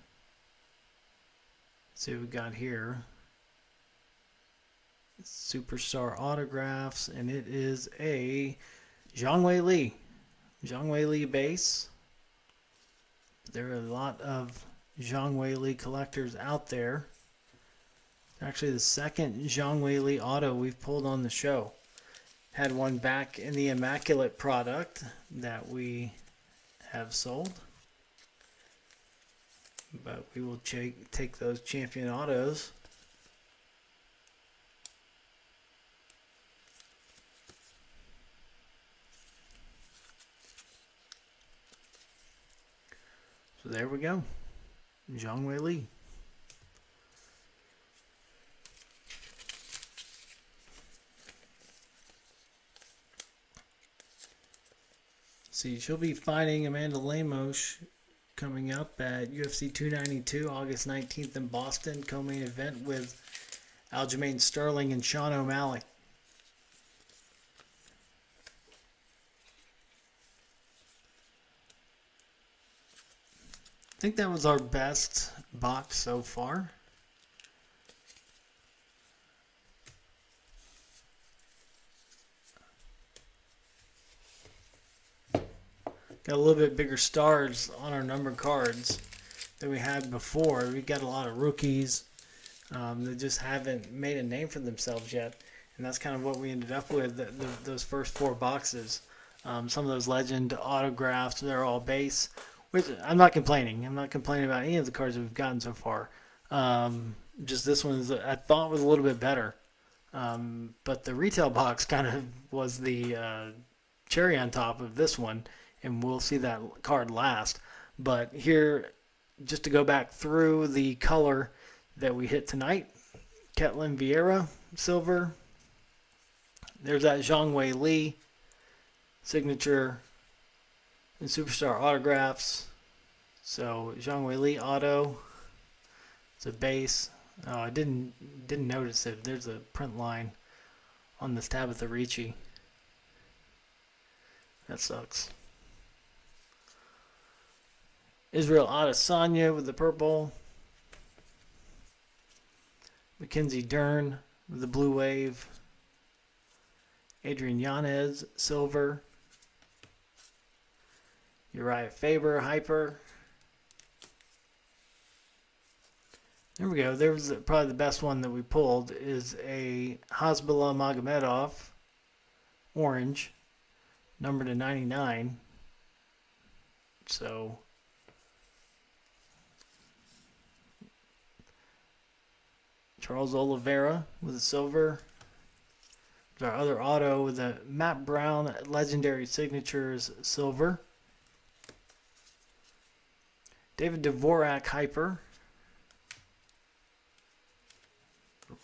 see what we got here. Superstar autographs. And it is a Zhang Wei Li. Zhang Wei Li base. There are a lot of Zhang Wei Li collectors out there. Actually, the second Zhang Wei Li auto we've pulled on the show. Had one back in the Immaculate product that we have sold. But we will take those champion autos. So there we go. Zhang Wei Li. See, she'll be fighting Amanda Lemos coming up at UFC 292, August 19th in Boston. Co-main event with Aljamain Sterling and Sean O'Malley. I think that was our best box so far. Got a little bit bigger stars on our numbered cards than we had before. We got a lot of rookies that just haven't made a name for themselves yet. And that's kind of what we ended up with, those first four boxes. Some of those legend autographs, they're all base. Which I'm not complaining. I'm not complaining about any of the cards that we've gotten so far. Just this one I thought was a little bit better. But the retail box kind of was the cherry on top of this one. And we'll see that card last. But here, just to go back through the color that we hit tonight. Ketlin Vieira, silver. There's that Zhang Wei Li signature and superstar autographs. So Zhang Wei Li auto. It's a base. Oh, I didn't notice it. There's a print line on this Tabitha Ricci. That sucks. Israel Adesanya with the purple. Mackenzie Dern with the blue wave. Adrian Yanez, silver. Uriah Faber, hyper. There we go. There was probably the best one that we pulled is a Hasbullah Magomedov, orange, number to 99. So Charles Oliveira with a silver. Our other auto with a Matt Brown Legendary Signatures silver. David Dvorak hyper.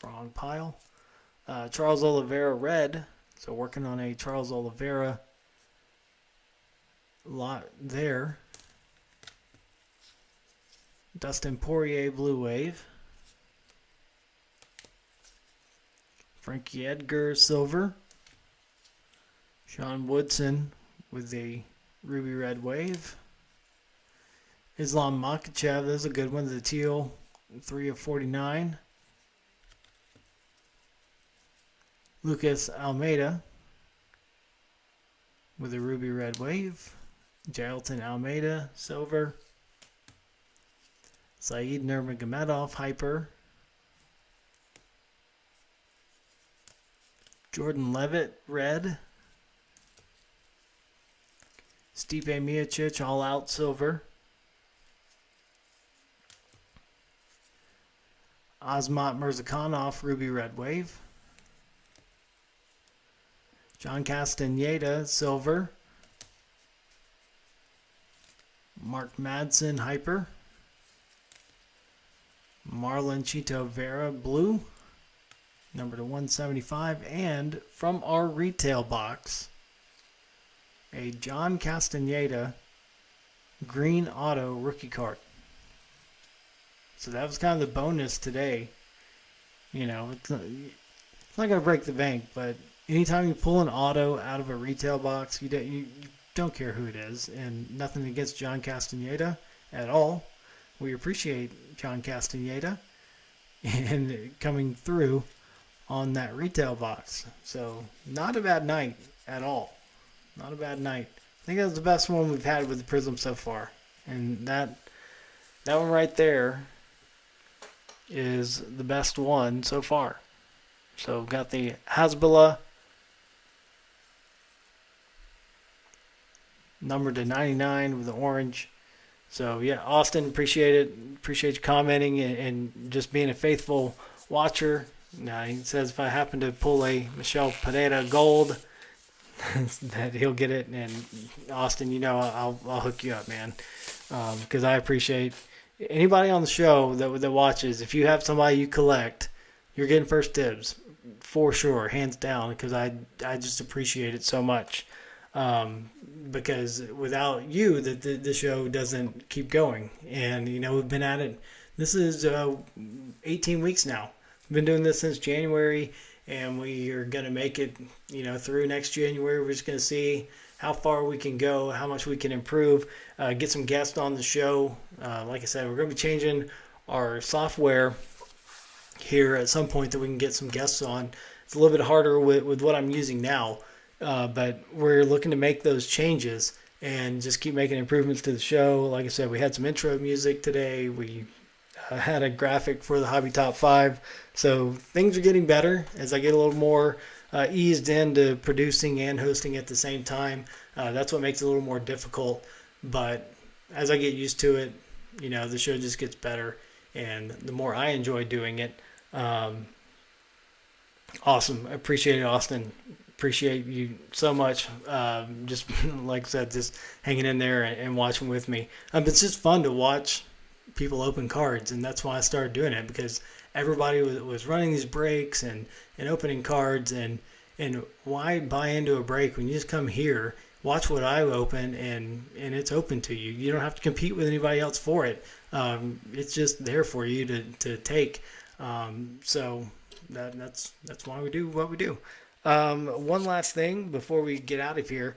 Wrong pile. Charles Oliveira red. So working on a Charles Oliveira lot there. Dustin Poirier blue wave. Frankie Edgar silver. Sean Woodson with the ruby red wave. Islam Makhachev, that's a good one. The teal, 3 of 49. Lucas Almeida with a ruby red wave. Jailton Almeida silver. Saeed Nurmagomedov hyper. Jordan Levitt, red. Stipe Miocic, all out silver. Azmat Mirzakhanov, ruby red wave. John Castaneda, silver. Mark Madsen, hyper. Marlon Chito Vera, blue. Number to 175, and from our retail box, a John Castaneda green auto rookie card. So that was kind of the bonus today. You know, it's not going to break the bank, but anytime you pull an auto out of a retail box, you don't care who it is, and nothing against John Castaneda at all. We appreciate John Castaneda and coming through on that retail box. So not a bad night at all. Not a bad night. I think that was the best one we've had with the Prizm so far. And that one right there is the best one so far. So we've got the Hasbullah number to 99 with the orange. So yeah, Austin, appreciate it. Appreciate you commenting and just being a faithful watcher. Now, he says if I happen to pull a Michel Pereira gold, that he'll get it. And Austin, you know, I'll hook you up, man, because I appreciate anybody on the show that watches. If you have somebody you collect, you're getting first dibs for sure, hands down, because I just appreciate it so much. Because without you, the show doesn't keep going. And, you know, we've been at it. This is 18 weeks now. We've been doing this since January, and we are going to make it, you know, through next January. We're just going to see how far we can go, how much we can improve, get some guests on the show. Like I said, we're going to be changing our software here at some point that we can get some guests on. It's a little bit harder with what I'm using now, but we're looking to make those changes and just keep making improvements to the show. Like I said, we had some intro music today. We had a graphic for the Hobby Top 5. So things are getting better as I get a little more eased into producing and hosting at the same time. That's what makes it a little more difficult. But as I get used to it, you know, the show just gets better. And the more I enjoy doing it, awesome. I appreciate it, Austin. Appreciate you so much. Just like I said, just hanging in there and watching with me. It's just fun to watch people open cards, and that's why I started doing it, because everybody was running these breaks and opening cards, and why buy into a break when you just come here, watch what I open, and it's open to you. You don't have to compete with anybody else for it. It's just there for you to take. So that's why we do what we do. One last thing before we get out of here,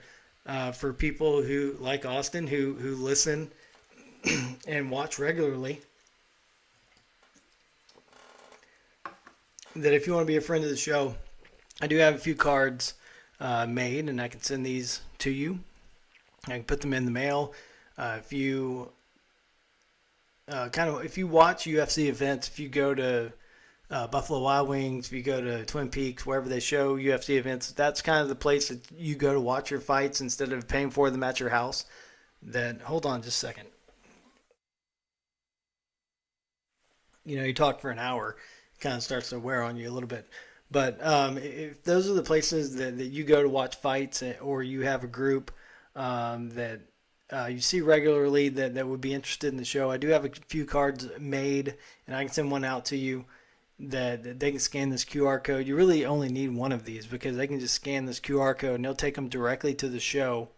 for people who like Austin, who listen and watch regularly. that if you want to be a friend of the show, I do have a few cards made, and I can send these to you. I can put them in the mail. If you if you watch UFC events, if you go to Buffalo Wild Wings, if you go to Twin Peaks, wherever they show UFC events, that's kind of the place that you go to watch your fights instead of paying for them at your house. Hold on just a second. You talk for an hour, it kind of starts to wear on you a little bit. But if those are the places that you go to watch fights, or you have a group that you see regularly that would be interested in the show, I do have a few cards made, and I can send one out to you that they can scan this QR code. You really only need one of these because they can just scan this QR code and they'll take them directly to the show,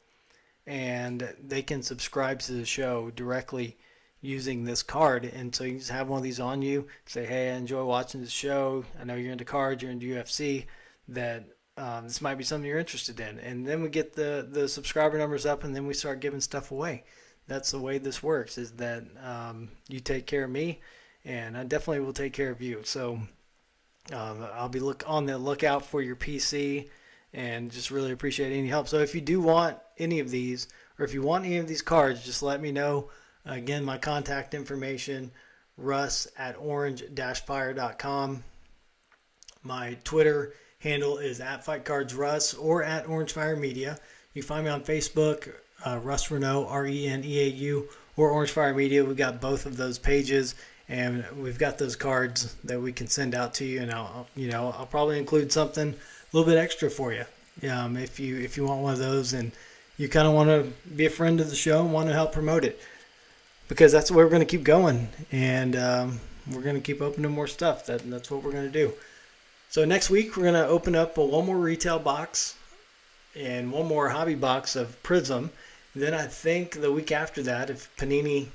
and they can subscribe to the show directly using this card. And so you just have one of these on you, say, hey, I enjoy watching this show, I know you're into cards, you're into UFC, that this might be something you're interested in. And then we get the subscriber numbers up, and then we start giving stuff away. That's the way this works, is that you take care of me, and I definitely will take care of you. So I'll be on the lookout for your PC, and just really appreciate any help. So if you do want any of these, or if you want any of these cards, just let me know. Again, my contact information, russ@orange-fire.com. My Twitter handle is @FightCardsRuss or @OrangeFireMedia. You can find me on Facebook, Russ Renault, Reneau, or Orange Fire Media. We've got both of those pages, and we've got those cards that we can send out to you. And I'll probably include something a little bit extra for you, if you want one of those, and you kind of want to be a friend of the show and want to help promote it, because that's where we're going to keep going, and we're going to keep opening more stuff. That's what we're going to do. So next week, we're going to open up one more retail box and one more hobby box of Prizm. Then I think the week after that, if Panini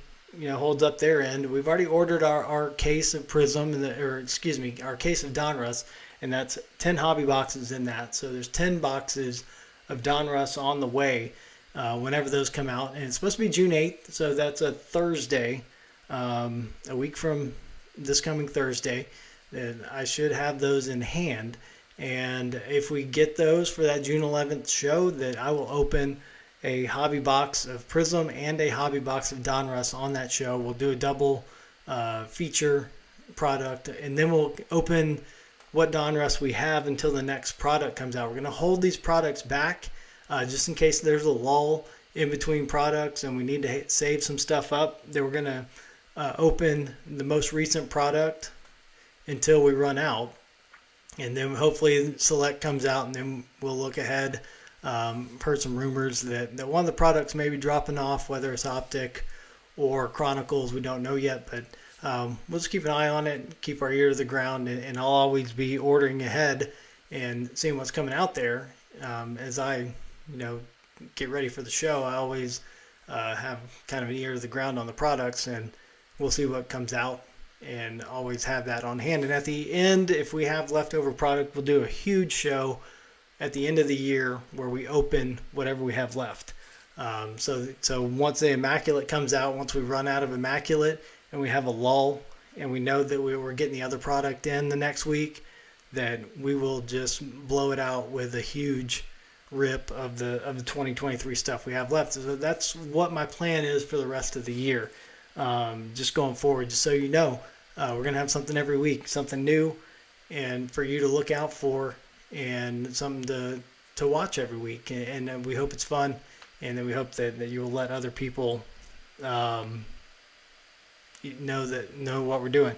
holds up their end, we've already ordered our case of Prizm, our case of Donruss, and that's 10 hobby boxes in that. So there's 10 boxes of Donruss on the way whenever those come out. And it's supposed to be June 8th, so that's a Thursday, a week from this coming Thursday. And I should have those in hand. And if we get those for that June 11th show, that I will open a hobby box of Prizm and a hobby box of Donruss on that show. We'll do a double feature product, and then we'll open what Donruss we have until the next product comes out. We're going to hold these products back just in case there's a lull in between products and we need to save some stuff up. Then we're going to open the most recent product until we run out, and then hopefully Select comes out, and then we'll look ahead. Heard some rumors that one of the products may be dropping off, whether it's Optic or Chronicles. We don't know yet, but we'll just keep an eye on it, keep our ear to the ground, and I'll always be ordering ahead and seeing what's coming out there. As I get ready for the show, I always have kind of an ear to the ground on the products, and we'll see what comes out, and always have that on hand. And at the end, if we have leftover product, we'll do a huge show at the end of the year where we open whatever we have left. So once the Immaculate comes out, once we run out of Immaculate and we have a lull and we know that we're getting the other product in the next week, that we will just blow it out with a huge rip of the 2023 stuff we have left. So that's what my plan is for the rest of the year. Just going forward, just so you know, we're going to have something every week, something new, and for you to look out for, and something to watch every week. And we hope it's fun, and then we hope that you will let other people know what we're doing.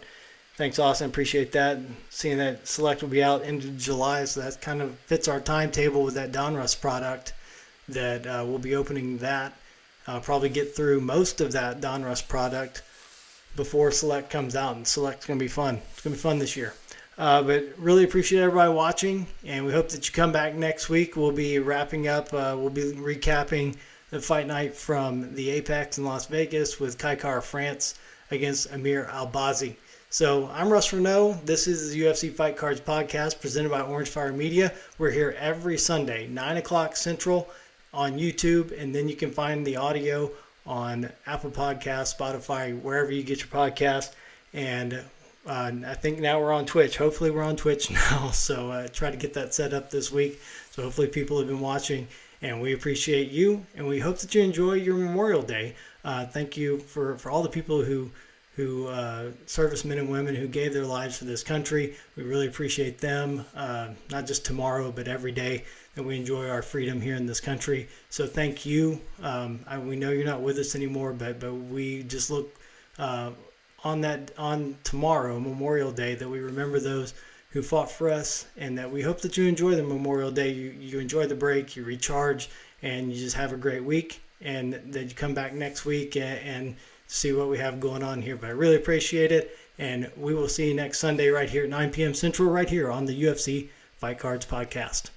Thanks, Austin. Appreciate that. Seeing that Select will be out into July, so that kind of fits our timetable with that Donruss product that we'll be opening that. I'll probably get through most of that Donruss product before Select comes out, and Select's going to be fun. It's going to be fun this year. But really appreciate everybody watching, and we hope that you come back next week. We'll be wrapping up. We'll be recapping the fight night from the Apex in Las Vegas with Kai Kara France against Amir Albazi. So I'm Russ Renault. This is the UFC Fight Cards podcast presented by Orange Fire Media. We're here every Sunday, 9 o'clock Central on YouTube, and then you can find the audio on Apple Podcasts, Spotify, wherever you get your podcast. And I think now we're on Twitch. Hopefully we're on Twitch now. So try to get that set up this week. So hopefully people have been watching, and we appreciate you, and we hope that you enjoy your Memorial Day. Thank you for all the people who servicemen and women who gave their lives for this country. We really appreciate them, not just tomorrow, but every day that we enjoy our freedom here in this country. So thank you. We know you're not with us anymore, but we just look on tomorrow, Memorial Day, that we remember those who fought for us, and that we hope that you enjoy the Memorial Day. You enjoy the break, you recharge, and you just have a great week, and that you come back next week and see what we have going on here. But I really appreciate it, and we will see you next Sunday right here at 9 p.m. Central, right here on the UFC Fight Cards Podcast.